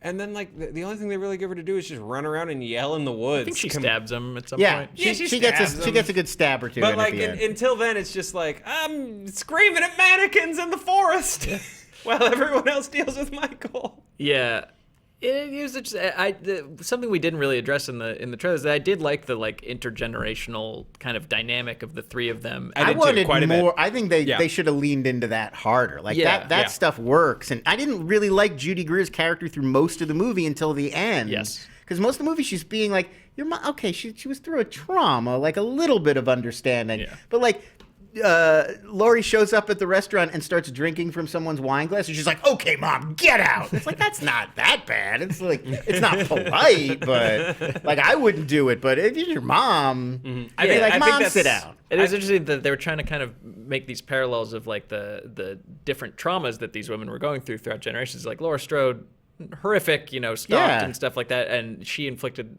[SPEAKER 1] And then like the only thing they really give her to do is just run around and yell in the woods.
[SPEAKER 2] I think she stabs him at some
[SPEAKER 3] Yeah,
[SPEAKER 2] point.
[SPEAKER 1] Yeah,
[SPEAKER 3] she
[SPEAKER 1] she
[SPEAKER 3] gets
[SPEAKER 1] stabs
[SPEAKER 3] she
[SPEAKER 1] him.
[SPEAKER 3] gets a good stab or two.
[SPEAKER 1] But
[SPEAKER 3] in
[SPEAKER 1] like
[SPEAKER 3] at the end.
[SPEAKER 1] until then, it's just like I'm screaming at mannequins in the forest. While everyone else deals with Michael.
[SPEAKER 2] Yeah. It was just, something we didn't really address in the trailers. That I did like the intergenerational kind of dynamic of the three of them.
[SPEAKER 3] I wanted
[SPEAKER 1] quite a
[SPEAKER 3] more.
[SPEAKER 1] bit.
[SPEAKER 3] I think they should have leaned into that harder. Like that stuff works. And I didn't really like Judy Greer's character through most of the movie until the end.
[SPEAKER 2] Yes.
[SPEAKER 3] Because most of the movie she's being like, your mom. Okay, she was through a trauma, like a little bit of understanding, but like. Laurie shows up at the restaurant and starts drinking from someone's wine glass, and she's like, "Okay, Mom, get out." It's like, that's not that bad. It's like, it's not polite, but like I wouldn't do it. But if you're your mom, I'd be like, "Mom, sit down."
[SPEAKER 2] It is interesting that they were trying to kind of make these parallels of like the different traumas that these women were going through throughout generations. Like Laura Strode, horrific, stalked and stuff like that, and she inflicted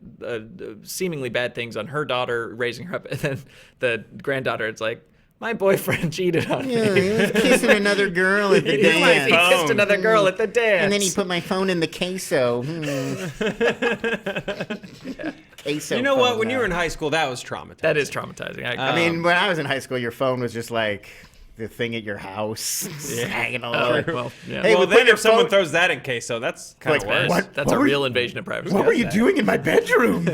[SPEAKER 2] seemingly bad things on her daughter, raising her up, and then the granddaughter, it's like, my boyfriend cheated on me.
[SPEAKER 3] He was kissing another girl at the dance.
[SPEAKER 2] He kissed another girl at the dance.
[SPEAKER 3] And then he put my phone in the queso. Queso.
[SPEAKER 1] You know what? When you were in high school, that was traumatizing.
[SPEAKER 2] That is traumatizing.
[SPEAKER 3] I mean, when I was in high school, your phone was just like the thing at your house, hanging all over.
[SPEAKER 2] Well, yeah.
[SPEAKER 3] Hey,
[SPEAKER 1] Well,
[SPEAKER 3] we put
[SPEAKER 1] then
[SPEAKER 3] your
[SPEAKER 1] if someone
[SPEAKER 3] phone-
[SPEAKER 1] throws that in queso, that's kind of worse.
[SPEAKER 3] What?
[SPEAKER 2] That's a real invasion of privacy.
[SPEAKER 3] What were you doing in my bedroom?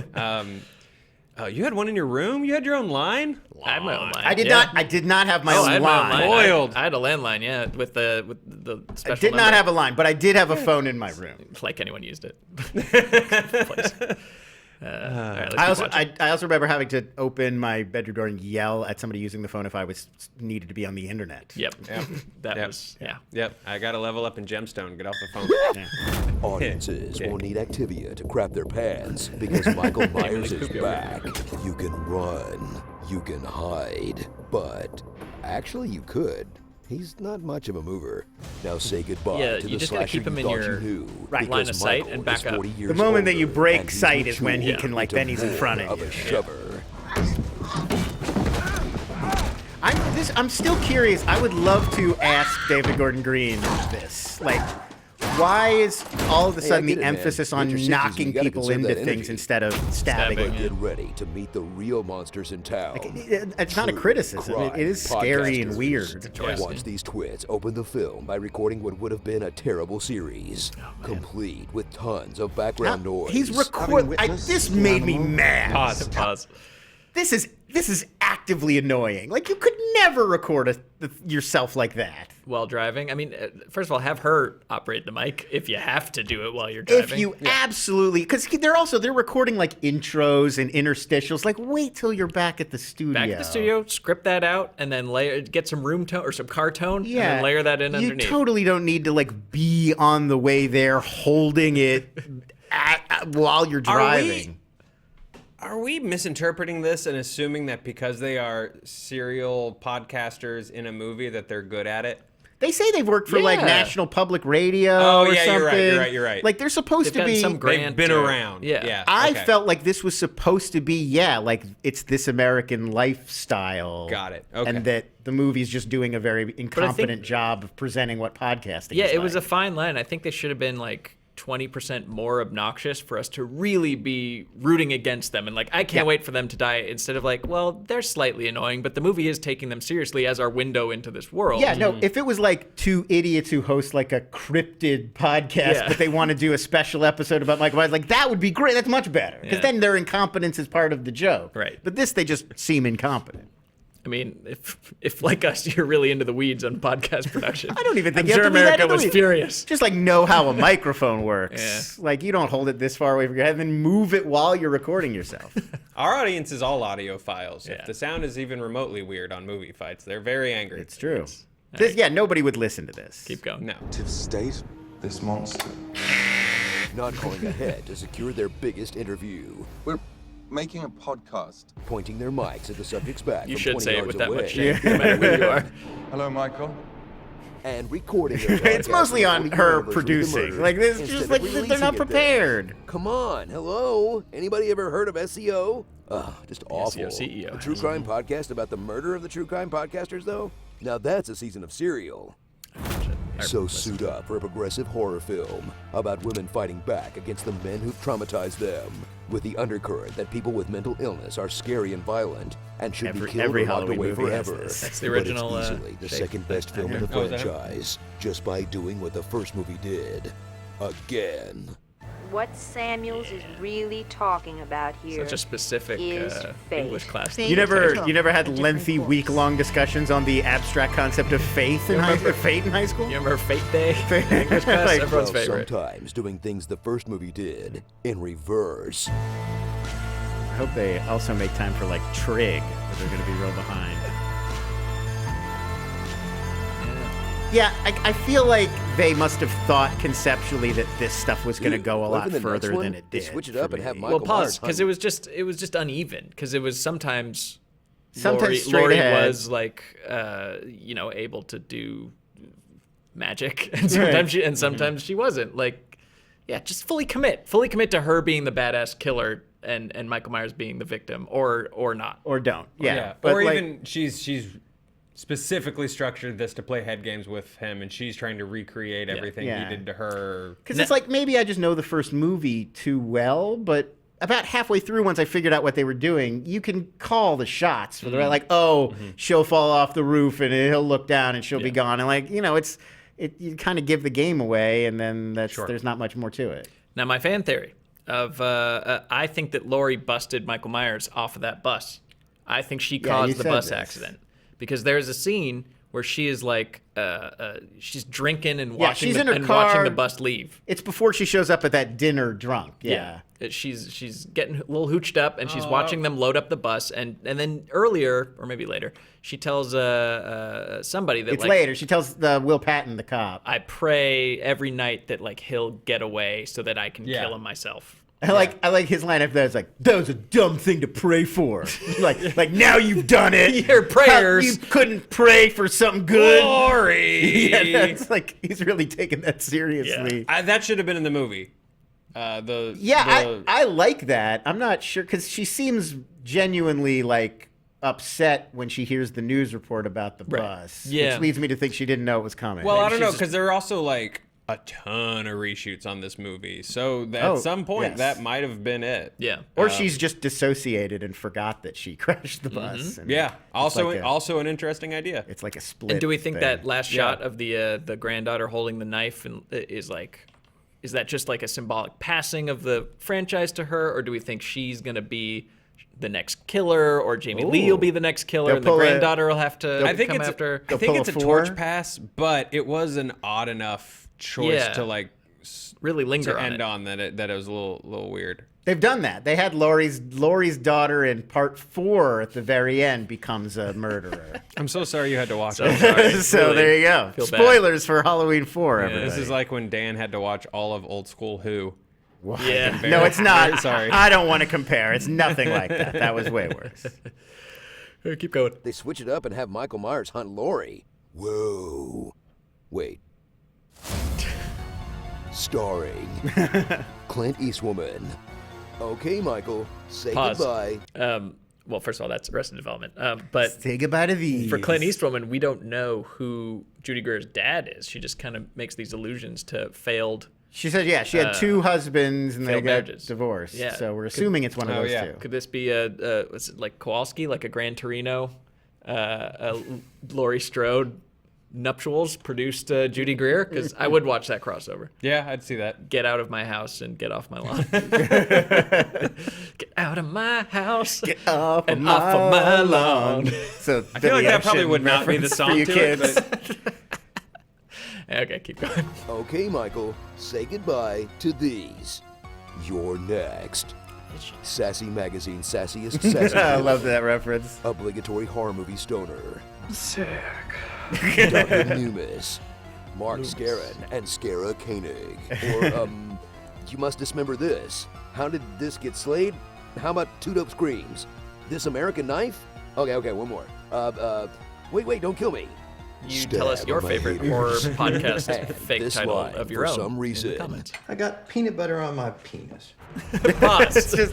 [SPEAKER 1] You had one in your room? You had your own line?
[SPEAKER 2] I had my own line.
[SPEAKER 3] I did not have my
[SPEAKER 2] I
[SPEAKER 3] own
[SPEAKER 2] had my own
[SPEAKER 3] line.
[SPEAKER 2] line.
[SPEAKER 1] Boiled.
[SPEAKER 2] I had a landline, with the special
[SPEAKER 3] I did not
[SPEAKER 2] number.
[SPEAKER 3] have a line, but I did have a phone in my room.
[SPEAKER 2] Like anyone used it. Place. All right, let's keep watching.
[SPEAKER 3] I also remember having to open my bedroom door and yell at somebody using the phone if I was needed to be on the internet.
[SPEAKER 2] Yep. That
[SPEAKER 1] Yep.
[SPEAKER 2] was
[SPEAKER 1] Yep. I got to level up in Gemstone. Get off the phone.
[SPEAKER 4] Audiences will need Activia to crap their pants because Michael Myers is back. You can run, you can hide, but actually you could. He's not much of a mover. Now say goodbye
[SPEAKER 2] Yeah,
[SPEAKER 4] to
[SPEAKER 2] you
[SPEAKER 4] the
[SPEAKER 2] just gotta
[SPEAKER 4] slasher
[SPEAKER 2] keep him
[SPEAKER 4] you
[SPEAKER 2] in
[SPEAKER 4] thought
[SPEAKER 2] your
[SPEAKER 4] you knew.
[SPEAKER 2] line
[SPEAKER 4] because
[SPEAKER 2] of sight
[SPEAKER 4] Michael
[SPEAKER 2] and back
[SPEAKER 4] is
[SPEAKER 2] up.
[SPEAKER 4] 40 years
[SPEAKER 3] The moment that you
[SPEAKER 4] older,
[SPEAKER 3] break
[SPEAKER 4] and he's
[SPEAKER 3] sight is when he
[SPEAKER 4] matured
[SPEAKER 3] can, like,
[SPEAKER 4] into
[SPEAKER 3] then he's in
[SPEAKER 4] more
[SPEAKER 3] front of
[SPEAKER 4] of
[SPEAKER 3] you.
[SPEAKER 4] a shover.
[SPEAKER 3] I'm still curious. I would love to ask David Gordon Green this. Like, why is all of a sudden
[SPEAKER 4] get
[SPEAKER 3] the
[SPEAKER 4] it, man.
[SPEAKER 3] emphasis
[SPEAKER 4] With
[SPEAKER 3] on
[SPEAKER 4] your 60s,
[SPEAKER 3] knocking
[SPEAKER 4] you gotta
[SPEAKER 3] people
[SPEAKER 4] conserve
[SPEAKER 3] into
[SPEAKER 4] that
[SPEAKER 3] things
[SPEAKER 4] energy.
[SPEAKER 3] instead of stabbing
[SPEAKER 2] Stabbing.
[SPEAKER 3] them?
[SPEAKER 4] Get ready to meet the real monsters in town.
[SPEAKER 3] It's not a
[SPEAKER 4] True
[SPEAKER 3] criticism. It is
[SPEAKER 4] crime
[SPEAKER 3] scary and
[SPEAKER 4] podcasters.
[SPEAKER 3] weird.
[SPEAKER 4] Watch these twits open the film by recording what would have been a terrible series, complete with tons of background noise.
[SPEAKER 3] He's recording. This made me mad.
[SPEAKER 2] Pause.
[SPEAKER 3] This is actively annoying. Like, you could never record yourself like that.
[SPEAKER 2] While driving. I mean, first of all, have her operate the mic if you have to do it while you're driving.
[SPEAKER 3] If you absolutely, because they're recording like intros and interstitials. Like, wait till you're back at the studio.
[SPEAKER 2] Back at the studio, script that out, and then get some room tone or some car tone, and then layer that in underneath.
[SPEAKER 3] You totally don't need to like be on the way there holding it while you're driving.
[SPEAKER 1] Are we misinterpreting this and assuming that because they are serial podcasters in a movie that they're good at it?
[SPEAKER 3] They say they've worked for like National Public Radio or
[SPEAKER 1] yeah,
[SPEAKER 3] something.
[SPEAKER 1] you're right.
[SPEAKER 3] Like, they're supposed
[SPEAKER 2] They've
[SPEAKER 3] to be.
[SPEAKER 2] gotten some grant
[SPEAKER 1] They've been
[SPEAKER 2] or-
[SPEAKER 1] around.
[SPEAKER 2] Yeah.
[SPEAKER 3] I
[SPEAKER 1] okay.
[SPEAKER 3] felt like this was supposed to be, like it's This American Lifestyle.
[SPEAKER 1] Got it. Okay.
[SPEAKER 3] And that the movie's just doing a very incompetent job of presenting what podcasting is.
[SPEAKER 2] Yeah, it was a
[SPEAKER 3] like.
[SPEAKER 2] fine line. I think they should have been like 20% more obnoxious for us to really be rooting against them. And like, I can't wait for them to die, instead of like, well, they're slightly annoying, but the movie is taking them seriously as our window into this world.
[SPEAKER 3] Yeah, no, if it was like two idiots who host like a cryptid podcast, but they want to do a special episode about Michael Myers, like that would be great. That's much better. Because then their incompetence is part of the joke.
[SPEAKER 2] Right.
[SPEAKER 3] But this, they just seem incompetent.
[SPEAKER 2] I mean, if like us, you're really into the weeds on podcast production.
[SPEAKER 3] I don't even think
[SPEAKER 2] I'm
[SPEAKER 3] you
[SPEAKER 2] sure
[SPEAKER 3] have to be that
[SPEAKER 2] America
[SPEAKER 3] into
[SPEAKER 2] was
[SPEAKER 3] it.
[SPEAKER 2] furious.
[SPEAKER 3] Just like know how a microphone works. Like, you don't hold it this far away from your head and then move it while you're recording yourself.
[SPEAKER 1] Our audience is all audiophiles.
[SPEAKER 2] Yeah.
[SPEAKER 1] If the sound is even remotely weird on movie fights, they're very angry.
[SPEAKER 3] It's true. Nobody would listen to this.
[SPEAKER 2] Keep going.
[SPEAKER 1] No.
[SPEAKER 9] State, this monster.
[SPEAKER 4] Not calling ahead to secure their biggest interview.
[SPEAKER 9] We're making a podcast.
[SPEAKER 4] Pointing their mics at the subject's back
[SPEAKER 2] You
[SPEAKER 4] from
[SPEAKER 2] should
[SPEAKER 4] 20
[SPEAKER 2] say it
[SPEAKER 4] yards
[SPEAKER 2] with that
[SPEAKER 4] away.
[SPEAKER 2] much shame, no matter who you are.
[SPEAKER 9] Hello, Michael.
[SPEAKER 4] And recording their
[SPEAKER 3] It's
[SPEAKER 4] podcast
[SPEAKER 3] mostly on
[SPEAKER 4] before
[SPEAKER 3] her
[SPEAKER 4] universally
[SPEAKER 3] producing.
[SPEAKER 4] demurred
[SPEAKER 3] Like, this is
[SPEAKER 4] instead
[SPEAKER 3] just
[SPEAKER 4] of
[SPEAKER 3] like
[SPEAKER 4] releasing
[SPEAKER 3] they're not
[SPEAKER 4] it there.
[SPEAKER 3] prepared.
[SPEAKER 4] Come on, hello? Anybody ever heard of SEO? Just awful.
[SPEAKER 2] CEO.
[SPEAKER 4] A true crime podcast about the murder of the true crime podcasters, though? Now that's a season of Serial. So suit up for a progressive horror film about women fighting back against the men who've traumatized them, with the undercurrent that people with mental illness are scary and violent and should be killed or locked away forever.
[SPEAKER 2] That's the original.
[SPEAKER 4] But it's easily the second best film in the franchise, just by doing what the first movie did. Again.
[SPEAKER 10] What Samuels is really talking about here
[SPEAKER 2] Such a specific
[SPEAKER 10] is
[SPEAKER 2] English class.
[SPEAKER 3] You never had lengthy week-long discussions on the abstract concept of faith in fate in high school?
[SPEAKER 2] You remember Fate Day? English class,
[SPEAKER 3] Like,
[SPEAKER 2] everyone's favorite.
[SPEAKER 4] Sometimes doing things the first movie did in reverse.
[SPEAKER 3] I hope they also make time for like Trig, but they're going to be real behind. Yeah, I feel like they must have thought conceptually that this stuff was going to go a lot further than it did.
[SPEAKER 4] Switch it up and have Michael
[SPEAKER 2] Well, pause,
[SPEAKER 4] Myers
[SPEAKER 2] because it was just uneven. Because it was sometimes
[SPEAKER 3] straight
[SPEAKER 2] Laurie
[SPEAKER 3] ahead.
[SPEAKER 2] was like, able to do magic, and sometimes she wasn't. Like, yeah, just fully commit to her being the badass killer and Michael Myers being the victim, or not,
[SPEAKER 3] Or don't. Yeah. But
[SPEAKER 1] Or
[SPEAKER 3] like,
[SPEAKER 1] even she's specifically structured this to play head games with him, and she's trying to recreate everything he did to her.
[SPEAKER 3] because it's like maybe I just know the first movie too well, but about halfway through, once I figured out what they were doing, you can call the shots for the like, she'll fall off the roof and he'll look down and she'll be gone, and like you kind of give the game away, and then there's not much more to it.
[SPEAKER 2] Now, my fan theory of I think that Laurie busted Michael Myers off of that bus. I think she caused the bus accident, because there's a scene where she is like she's drinking and watching
[SPEAKER 3] she's in her
[SPEAKER 2] and
[SPEAKER 3] car.
[SPEAKER 2] watching the bus leave.
[SPEAKER 3] It's before she shows up at that dinner drunk. Yeah.
[SPEAKER 2] She's getting a little hooched up, and she's watching them load up the bus, and then earlier, or maybe later, she tells somebody that
[SPEAKER 3] It's later. She tells Will Patton, the cop.
[SPEAKER 2] I pray every night that like he'll get away so that I can kill him myself.
[SPEAKER 3] I like his line after that. It's like, that was a dumb thing to pray for. like now you've done it.
[SPEAKER 2] Your prayers.
[SPEAKER 3] You couldn't pray for something good.
[SPEAKER 1] Glory.
[SPEAKER 3] Yeah, that's like he's really taking that seriously.
[SPEAKER 1] That should have been in the movie.
[SPEAKER 3] I like that. I'm not sure, because she seems genuinely like upset when she hears the news report about the bus, which leads me to think she didn't know it was coming.
[SPEAKER 1] Well, I don't know, because there are also like a ton of reshoots on this movie, so at some point that might have been it.
[SPEAKER 2] Yeah,
[SPEAKER 3] or she's just dissociated and forgot that she crashed the bus. And
[SPEAKER 1] also an interesting idea.
[SPEAKER 3] It's like a split.
[SPEAKER 2] And do we think
[SPEAKER 3] thing.
[SPEAKER 2] that last shot of the granddaughter holding the knife is that just like a symbolic passing of the franchise to her, or do we think she's gonna be the next killer, or Jamie Lee will be the next killer, and the granddaughter will have to come after?
[SPEAKER 1] I think it's a torch pass, but it was an odd enough choice to like
[SPEAKER 2] really linger
[SPEAKER 1] to
[SPEAKER 2] on
[SPEAKER 1] end on that it was a little weird.
[SPEAKER 3] They've done that. They had Laurie's daughter in part 4 at the very end becomes a murderer.
[SPEAKER 1] I'm so sorry you had to watch it.
[SPEAKER 3] So there you go. Spoilers for Halloween 4, everybody.
[SPEAKER 1] This is like when Dan had to watch all of Old School Who.
[SPEAKER 3] What? Yeah. No, it's not.
[SPEAKER 1] Sorry.
[SPEAKER 3] I don't want to compare. It's nothing like that. That was way worse.
[SPEAKER 2] Keep going.
[SPEAKER 4] They switch it up and have Michael Myers hunt Laurie. Whoa. Wait. Starring Clint Eastwood. Okay, Michael, say goodbye.
[SPEAKER 2] Well, first of all, that's Arrested Development. But
[SPEAKER 3] say goodbye to these.
[SPEAKER 2] For Clint Eastwood, we don't know who Judy Greer's dad is. She just kind of makes these allusions to failed.
[SPEAKER 3] She said, she had 2 husbands and they got
[SPEAKER 2] marriages.
[SPEAKER 3] Divorced.
[SPEAKER 2] Yeah.
[SPEAKER 3] So we're assuming it's one of those 2.
[SPEAKER 2] Could this be what's it, like Kowalski, like a Gran Torino, Laurie Strode nuptials produced Judy Greer? Because I would watch that crossover.
[SPEAKER 1] Yeah, I'd see that.
[SPEAKER 2] Get out of my house and get off my lawn. Get out of my house.
[SPEAKER 3] Get off
[SPEAKER 2] and
[SPEAKER 3] off of my lawn.
[SPEAKER 1] So I feel like that probably would not be the song to
[SPEAKER 3] kids.
[SPEAKER 1] it. But...
[SPEAKER 2] Okay, keep going.
[SPEAKER 4] Okay, Michael, say goodbye to these. You're next. Sassy Magazine, sassiest sassy.
[SPEAKER 3] I love that reference.
[SPEAKER 4] Obligatory horror movie stoner.
[SPEAKER 6] Sick.
[SPEAKER 4] Dr. Numis, Mark Scarron, and Scara Koenig. Or, you must dismember this. How did this get slayed? How about 2 dope screams? This American knife? Okay, one more. Wait, don't kill me.
[SPEAKER 2] You tell us your favorite horror podcast fake title of your own.
[SPEAKER 4] For some reason.
[SPEAKER 2] In the comments.
[SPEAKER 6] I got peanut butter on my penis.
[SPEAKER 2] Pause.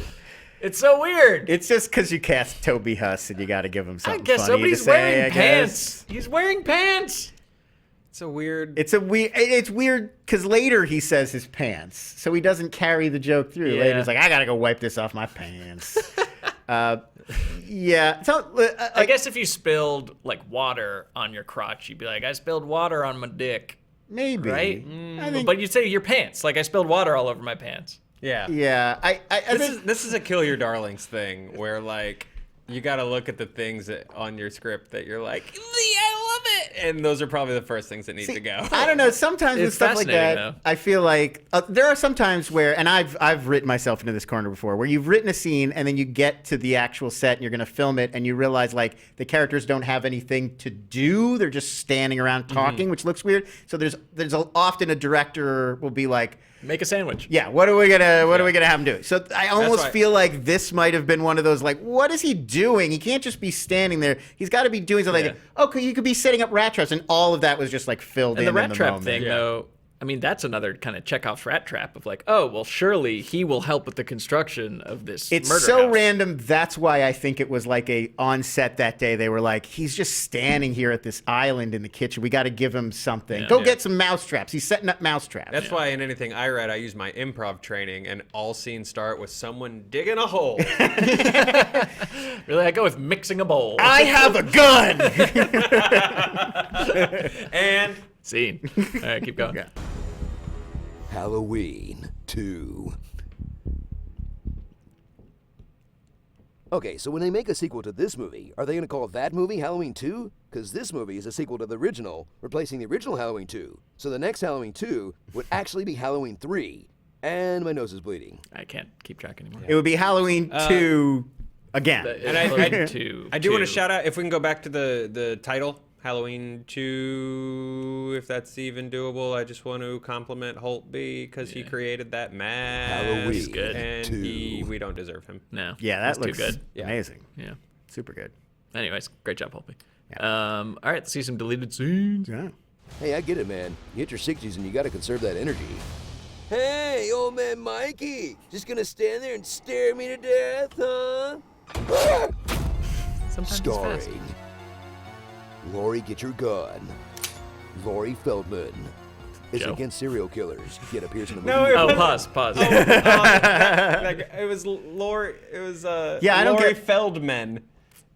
[SPEAKER 2] It's so weird.
[SPEAKER 3] It's just because you cast Toby Huss and you got to give him something
[SPEAKER 2] I guess
[SPEAKER 3] funny
[SPEAKER 2] nobody's
[SPEAKER 3] to say,
[SPEAKER 2] wearing pants. He's wearing pants.
[SPEAKER 3] It's weird because later he says his pants, so he doesn't carry the joke through.
[SPEAKER 2] Yeah.
[SPEAKER 3] Later he's like, I gotta go wipe this off my pants. Yeah. So
[SPEAKER 2] I guess if you spilled like water on your crotch, you'd be like, I spilled water on my dick.
[SPEAKER 3] Maybe.
[SPEAKER 2] Right?
[SPEAKER 3] I think,
[SPEAKER 2] But you'd say your pants. Like I spilled water all over my pants.
[SPEAKER 1] Yeah.
[SPEAKER 3] yeah.
[SPEAKER 1] This is a kill your darlings thing where like you got to look at the things on your script that you're like, I love it, and those are probably the first things that need to go.
[SPEAKER 3] I don't know. Sometimes with
[SPEAKER 2] It's
[SPEAKER 3] stuff like that,
[SPEAKER 2] fascinating,
[SPEAKER 3] I feel like there are some times where, and I've written myself into this corner before, where you've written a scene and then you get to the actual set and you're going to film it and you realize like the characters don't have anything to do; they're just standing around talking, which looks weird. So there's often a director will be like,
[SPEAKER 2] Make a sandwich.
[SPEAKER 3] yeah, what are we gonna have him do? So I almost
[SPEAKER 1] why-
[SPEAKER 3] feel like this might have been one of those like, what is he doing? He can't just be standing there. He's got to be doing something.
[SPEAKER 2] Yeah.
[SPEAKER 3] Like, okay, you could be setting up rat traps, and all of that was just like filled
[SPEAKER 2] And
[SPEAKER 3] in
[SPEAKER 2] the rat
[SPEAKER 3] the
[SPEAKER 2] trap
[SPEAKER 3] moment.
[SPEAKER 2] thing, though, I mean, that's another kind of Chekhov's rat trap of like, oh, well, surely he will help with the construction of this
[SPEAKER 3] It's
[SPEAKER 2] murder
[SPEAKER 3] so
[SPEAKER 2] house.
[SPEAKER 3] random. That's why I think it was like on set that day. They were like, he's just standing here at this island in the kitchen. We got to give him something. Go get some mouse traps. He's setting up mouse traps.
[SPEAKER 1] That's why in anything I read, I use my improv training, and all scenes start with someone digging a hole.
[SPEAKER 2] Really, I go with mixing a bowl.
[SPEAKER 3] I have a gun.
[SPEAKER 1] And
[SPEAKER 2] Scene. All right, keep going.
[SPEAKER 3] Yeah.
[SPEAKER 4] Halloween 2. Okay, so when they make a sequel to this movie, are they going to call that movie Halloween 2? Because this movie is a sequel to the original, replacing the original Halloween 2. So the next Halloween 2 would actually be Halloween 3. And my nose is bleeding.
[SPEAKER 2] I can't keep track anymore.
[SPEAKER 3] It would be Halloween 2 again.
[SPEAKER 1] And I do want to shout out, if we can go back to the title, Halloween 2, if that's even doable. I just want to compliment Holtby because he created that mask.
[SPEAKER 4] Halloween
[SPEAKER 2] good.
[SPEAKER 1] And
[SPEAKER 4] 2.
[SPEAKER 1] we don't deserve him.
[SPEAKER 2] No.
[SPEAKER 3] Yeah, that
[SPEAKER 2] that's
[SPEAKER 3] looks
[SPEAKER 2] too good.
[SPEAKER 3] amazing.
[SPEAKER 2] Yeah.
[SPEAKER 3] Super good.
[SPEAKER 2] Anyways, great job, Holtby. All right, let's see some deleted scenes.
[SPEAKER 3] Yeah.
[SPEAKER 4] Hey, I get it, man. You hit your 60s and you got to conserve that energy. Hey, old man Mikey, just gonna stand there and stare me to death, huh?
[SPEAKER 2] Sometimes it's fast.
[SPEAKER 4] Starring Laurie Get Your Gun, Laurie Feldman. It's
[SPEAKER 2] Joe.
[SPEAKER 4] against serial killers, yet appears in a movie.
[SPEAKER 1] No, it
[SPEAKER 2] Oh,
[SPEAKER 1] was-
[SPEAKER 2] pause.
[SPEAKER 1] Like, it was Lori. It was
[SPEAKER 3] Yeah, I don't
[SPEAKER 1] Lori
[SPEAKER 3] get-
[SPEAKER 1] Feldman.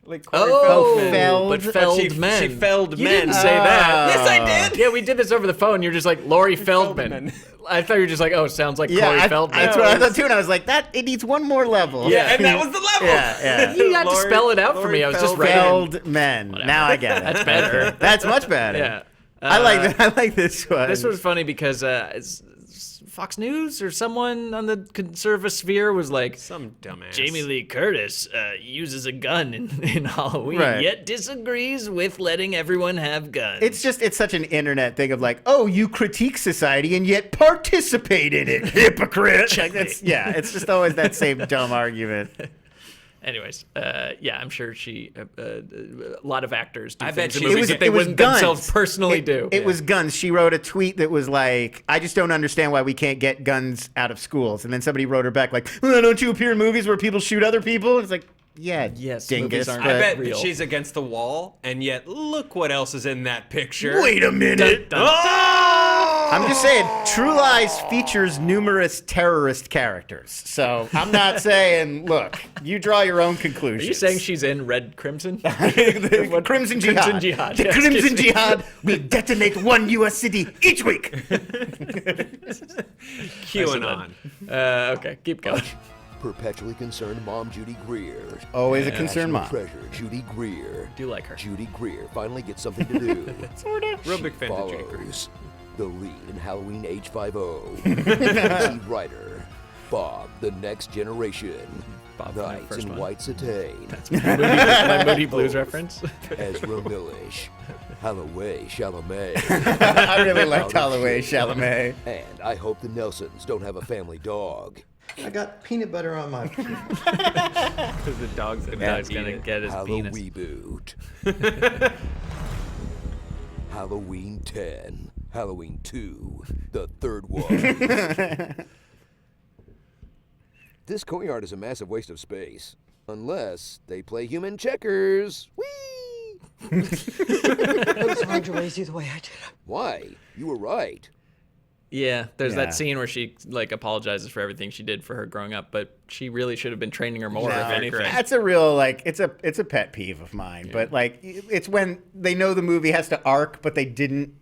[SPEAKER 1] Like Corey
[SPEAKER 2] Oh,
[SPEAKER 1] Feldman.
[SPEAKER 2] but
[SPEAKER 3] Feld-
[SPEAKER 2] Feldman.
[SPEAKER 1] She felled
[SPEAKER 2] You
[SPEAKER 1] men.
[SPEAKER 2] didn't say that.
[SPEAKER 1] Yes, I did.
[SPEAKER 2] Yeah, we did this over the phone. You're just like, Laurie Feldman.
[SPEAKER 1] Feldman.
[SPEAKER 2] I thought you were just like, oh, it sounds like
[SPEAKER 3] Yeah,
[SPEAKER 2] Corey Feldman.
[SPEAKER 3] that's what I thought too, and I was like, it needs one more level.
[SPEAKER 1] Yeah, and that was the level.
[SPEAKER 3] Yeah.
[SPEAKER 2] You had to
[SPEAKER 1] Laurie-
[SPEAKER 2] spell it out for
[SPEAKER 1] Laurie
[SPEAKER 2] me. I was just
[SPEAKER 1] Feldman.
[SPEAKER 2] writing.
[SPEAKER 3] Feldman.
[SPEAKER 2] Whatever.
[SPEAKER 3] Now I get it.
[SPEAKER 2] That's better.
[SPEAKER 3] That's much better.
[SPEAKER 2] Yeah.
[SPEAKER 3] I like that. I like this one.
[SPEAKER 2] This was funny because it's Fox News or someone on the conservative sphere was like,
[SPEAKER 1] Some dumbass.
[SPEAKER 2] Jamie Lee Curtis uses a gun in Halloween,
[SPEAKER 3] Right.
[SPEAKER 2] yet disagrees with letting everyone have guns.
[SPEAKER 3] It's such an internet thing of like, oh, you critique society and yet participate in it, hypocrite.
[SPEAKER 2] Checkmate.
[SPEAKER 3] It's just always that same dumb argument.
[SPEAKER 2] Anyways, yeah, I'm sure a lot of actors do
[SPEAKER 1] I
[SPEAKER 2] things
[SPEAKER 1] bet
[SPEAKER 2] in
[SPEAKER 1] she-
[SPEAKER 2] movies that they wouldn't themselves personally do.
[SPEAKER 3] It was guns. She wrote a tweet that was like, I just don't understand why we can't get guns out of schools. And then somebody wrote her back like, don't you appear in movies where people shoot other people? It's like, yeah,
[SPEAKER 2] Yes,
[SPEAKER 3] dingus.
[SPEAKER 2] movies aren't-
[SPEAKER 1] I
[SPEAKER 3] but-
[SPEAKER 1] bet
[SPEAKER 2] real.
[SPEAKER 1] she's against the wall, and yet look what else is in that picture.
[SPEAKER 3] Wait a minute. I'm just saying, True Lies features numerous terrorist characters. So I'm not saying, look, you draw your own
[SPEAKER 2] Are
[SPEAKER 3] conclusions.
[SPEAKER 2] you saying she's in Red Crimson?
[SPEAKER 3] the Crimson Jihad?
[SPEAKER 2] Crimson Jihad,
[SPEAKER 3] The
[SPEAKER 2] yes,
[SPEAKER 3] Crimson
[SPEAKER 2] excuse me.
[SPEAKER 3] Jihad will detonate one U.S. city each week.
[SPEAKER 1] QAnon.
[SPEAKER 2] Okay, keep going.
[SPEAKER 4] Perpetually concerned mom Judy Greer.
[SPEAKER 3] Always a concerned
[SPEAKER 4] National
[SPEAKER 3] mom.
[SPEAKER 4] treasure Judy Greer.
[SPEAKER 2] Do you like her?
[SPEAKER 4] Judy Greer finally gets something to do.
[SPEAKER 1] Real big fan of Judy Greer.
[SPEAKER 4] Follows the lead in Halloween H50. Easy Rider. Bob, the Next Generation.
[SPEAKER 2] Bob from that
[SPEAKER 4] Nights
[SPEAKER 2] first
[SPEAKER 4] in
[SPEAKER 2] one.
[SPEAKER 4] White Satine.
[SPEAKER 2] My Moody Blues reference.
[SPEAKER 4] Ezra Millish. Holloway Chalamet.
[SPEAKER 3] I really liked Holloway Chalamet.
[SPEAKER 4] And I hope the Nelsons don't have a family dog.
[SPEAKER 6] I got peanut butter on my penis.
[SPEAKER 1] Because the dog's gonna,
[SPEAKER 2] Dog's
[SPEAKER 1] eat
[SPEAKER 2] gonna
[SPEAKER 1] it.
[SPEAKER 2] get his penis.
[SPEAKER 4] Halloween. Halloween 10. Halloween 2. The third one. This courtyard is a massive waste of space. Unless they play human checkers. Whee!
[SPEAKER 6] I was trying to raise you the way I did.
[SPEAKER 4] Why? You were right.
[SPEAKER 2] Yeah, there's
[SPEAKER 3] Yeah.
[SPEAKER 2] that scene where she like apologizes for everything she did for her growing up, but she really should have been training her more, if anything.
[SPEAKER 3] That's a real like it's a pet peeve of mine. But like it's when they know the movie has to arc, but they didn't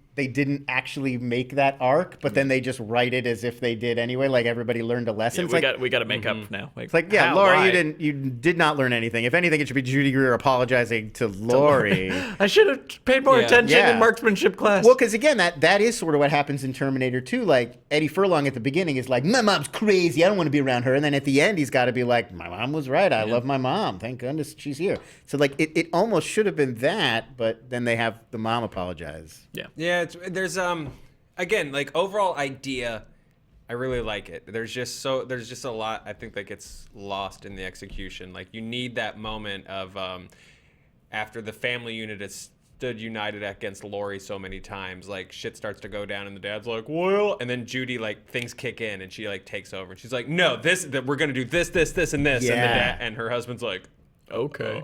[SPEAKER 3] actually make that arc, but then they just write it as if they did anyway. Like everybody learned a lesson.
[SPEAKER 2] Yeah, we got to make up now.
[SPEAKER 3] It's like, yeah,
[SPEAKER 2] how,
[SPEAKER 3] Laurie,
[SPEAKER 2] why?
[SPEAKER 3] you did not learn anything. If anything, it should be Judy Greer apologizing to Laurie.
[SPEAKER 2] I should have paid more attention in marksmanship class.
[SPEAKER 3] Well, because again, that is sort of what happens in Terminator 2. Like Eddie Furlong at the beginning is like, my mom's crazy. I don't want to be around her. And then at the end, he's got to be like, my mom was right. I love my mom. Thank goodness she's here. So like, it almost should have been that, but then they have the mom apologize.
[SPEAKER 1] Yeah. There's again, like overall idea, I really like it. There's just a lot I think that gets lost in the execution. Like you need that moment of after the family unit has stood united against Laurie so many times, like shit starts to go down and the dad's like, well, and then Judy like things kick in and she like takes over and she's like, no, we're gonna do this and this, and the dad and her husband's like,
[SPEAKER 2] okay.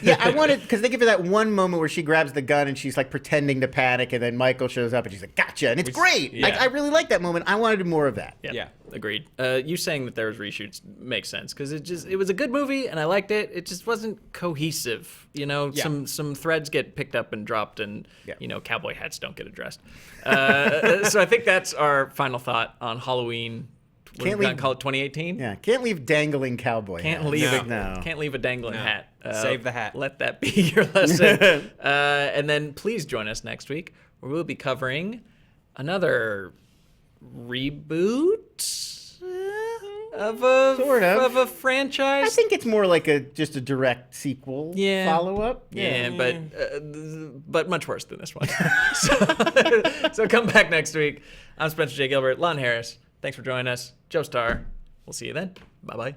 [SPEAKER 3] Yeah, I wanted, because they give her that one moment where she grabs the gun and she's like pretending to panic, and then Michael shows up and she's like, gotcha, and it's great.
[SPEAKER 2] yeah.
[SPEAKER 3] I really like that moment. I wanted more of that.
[SPEAKER 2] Yeah, agreed. You saying that there was reshoots makes sense because it was a good movie and I liked it. It just wasn't cohesive. You know, some threads get picked up and dropped, and you know, cowboy hats don't get addressed. So I think that's our final thought on Halloween. We're gonna call it 2018.
[SPEAKER 3] Yeah, can't leave dangling cowboy.
[SPEAKER 2] Can't leave a dangling hat.
[SPEAKER 1] Save the hat.
[SPEAKER 2] Let that be your lesson. And then please join us next week where we'll be covering another reboot of a franchise.
[SPEAKER 3] I think it's more like just a direct sequel follow up.
[SPEAKER 2] Yeah, but much worse than this one. So come back next week. I'm Spencer J. Gilbert, Lon Harris. Thanks for joining us. Joe Starr. We'll see you then. Bye-bye.